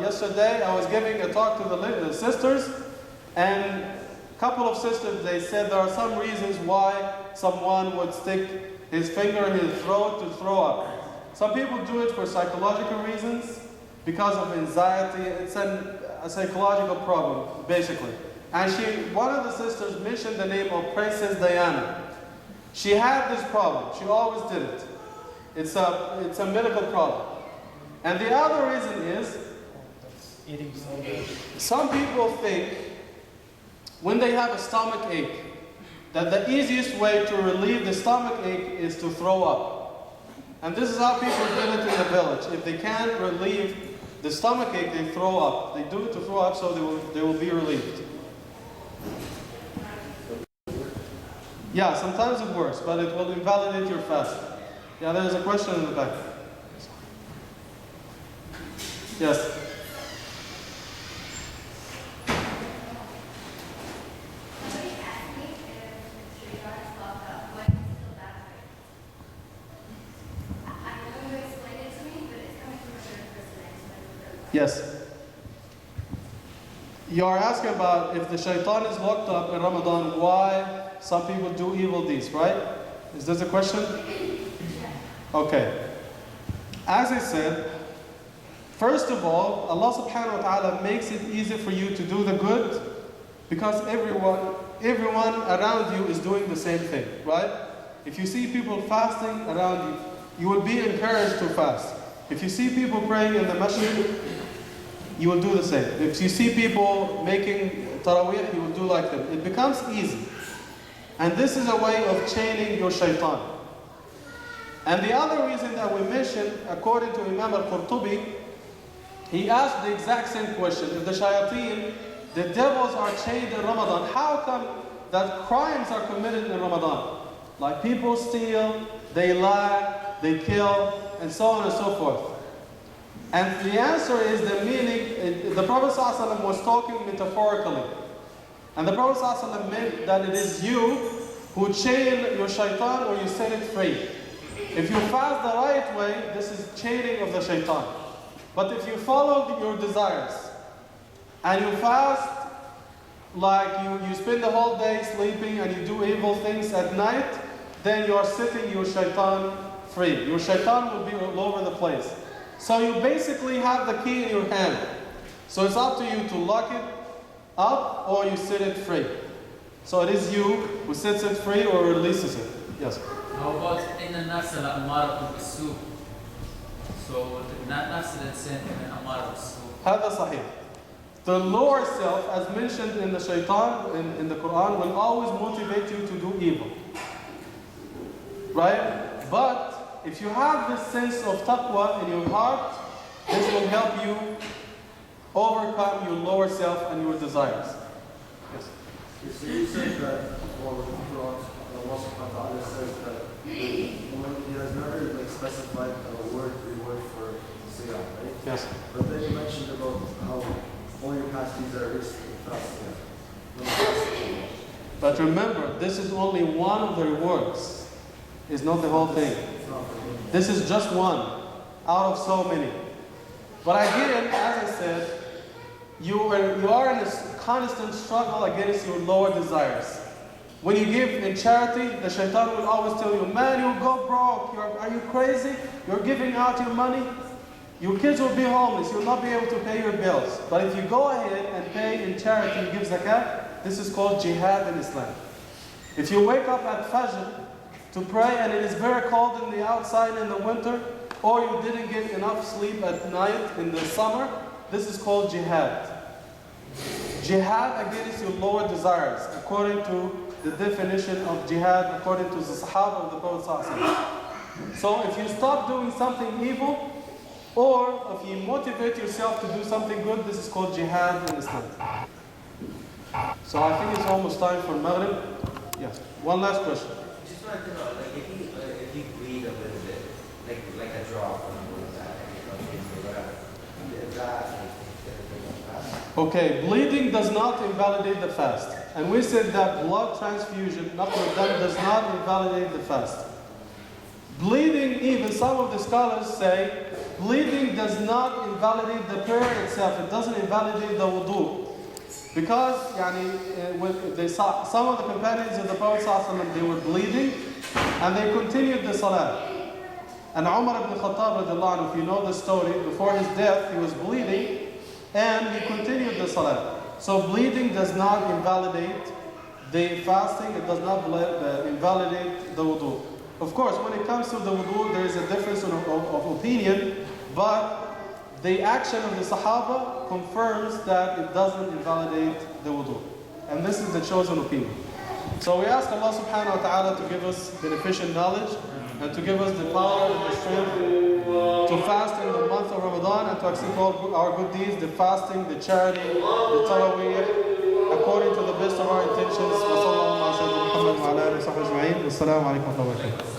yesterday I was giving a talk to the sisters, and couple of sisters, they said there are some reasons why someone would stick his finger in his throat to throw up. Some people do it for psychological reasons, because of anxiety. It's a psychological problem, basically. And one of the sisters mentioned the name of Princess Diana. She had this problem. She always did it. It's a medical problem. And the other reason is, Eating soda. some people think when they have a stomach ache, that the easiest way to relieve the stomach ache is to throw up. And this is how people did it in the village. If they can't relieve the stomach ache, they throw up. They do it to throw up so they will be relieved. Yeah, sometimes it works, but it will invalidate your fast. Yeah, there's a question in the back. Yes. Somebody asked me if Shaitan is locked up, why is it still that way? I know you explained it to me, but it's coming from a third person. I explained it to them. Yes. You are asking about if the shaitan is locked up in Ramadan, why some people do evil deeds, right? Is this a question? Okay. As I said, first of all, Allah subhanahu wa ta'ala makes it easy for you to do the good because everyone around you is doing the same thing, right? If you see people fasting around you, you will be encouraged to fast. If you see people praying in the masjid, you will do the same. If you see people making taraweeh, you will do like them. It becomes easy. And this is a way of chaining your shaitan. And the other reason that we mentioned, according to Imam Al-Qurtubi, he asked the exact same question. If the shayateen, the devils are chained in Ramadan, how come that crimes are committed in Ramadan? Like people steal, they lie, they kill, and so on and so forth. And the answer is the meaning, the Prophet ﷺ was talking metaphorically. And the Prophet ﷺ meant that it is you who chain your shaitan or you set it free. If you fast the right way, this is chaining of the shaitan. But if you follow your desires and you fast like you spend the whole day sleeping and you do evil things at night, then you are setting your shaitan free. Your shaitan will be all over the place. So you basically have the key in your hand. So it's up to you to lock it up or you set it free. So it is you who sets it free or releases it. Yes. How about إن الناس لأمارة بالسوء? So نفس الإنسان من أمارة بالسوء. هذا صحيح. The lower self, as mentioned in the shaitan, in the Quran, will always motivate you to do evil. Right? But if you have this sense of taqwa in your heart, this will help you overcome your lower self and your desires. Yes. So you said that, well, Allah subhanahu wa ta'ala says that when He has never specified a word for siyam, right? Yes. But then you mentioned about how all your past deeds are fasting. But remember, this is only one of the rewards. It's not the whole thing. This is just one out of so many. But again, as I said, you are in a constant struggle against your lower desires. When you give in charity, the shaitan will always tell you, man, you'll go broke. Are you crazy? You're giving out your money. Your kids will be homeless. You'll not be able to pay your bills. But if you go ahead and pay in charity and give zakat, this is called jihad in Islam. If you wake up at Fajr to pray and it is very cold in the outside in the winter, or you didn't get enough sleep at night in the summer, this is called jihad. Jihad against your lower desires, according to the definition of jihad, according to the Sahaba of the Prophet ﷺ. So if you stop doing something evil, or if you motivate yourself to do something good, this is called jihad in Islam. So I think it's almost time for Maghrib. Yes. One last question. Just wanted to know, like if you bleed a little bit, like a drop or something like that, is that Okay, bleeding does not invalidate the fast. And we said that blood transfusion, does not invalidate the fast. Bleeding, even some of the scholars say, bleeding does not invalidate the prayer itself. It doesn't invalidate the wudu. Because some of the companions of the Prophet ﷺ, they were bleeding and they continued the salah. And Umar ibn Khattab, radiallahu anhu, if you know the story, before his death he was bleeding and he continued the salah. So bleeding does not invalidate the fasting, it does not invalidate the wudu. Of course, when it comes to the wudu, there is a difference of opinion, but the action of the Sahaba confirms that it doesn't invalidate the wudu. And this is the chosen opinion. So we ask Allah subhanahu wa ta'ala to give us beneficent knowledge and to give us the power and the strength to fast in the month of Ramadan and to accept all our good deeds, the fasting, the charity, the taraweeh, according to the best of our intentions. Wa sallallahu ala sayyidina Muhammad wa ala alihi wa sahbihi ajma'in. Wassalamu alaikum wa rahmatullahi wa barakatuh.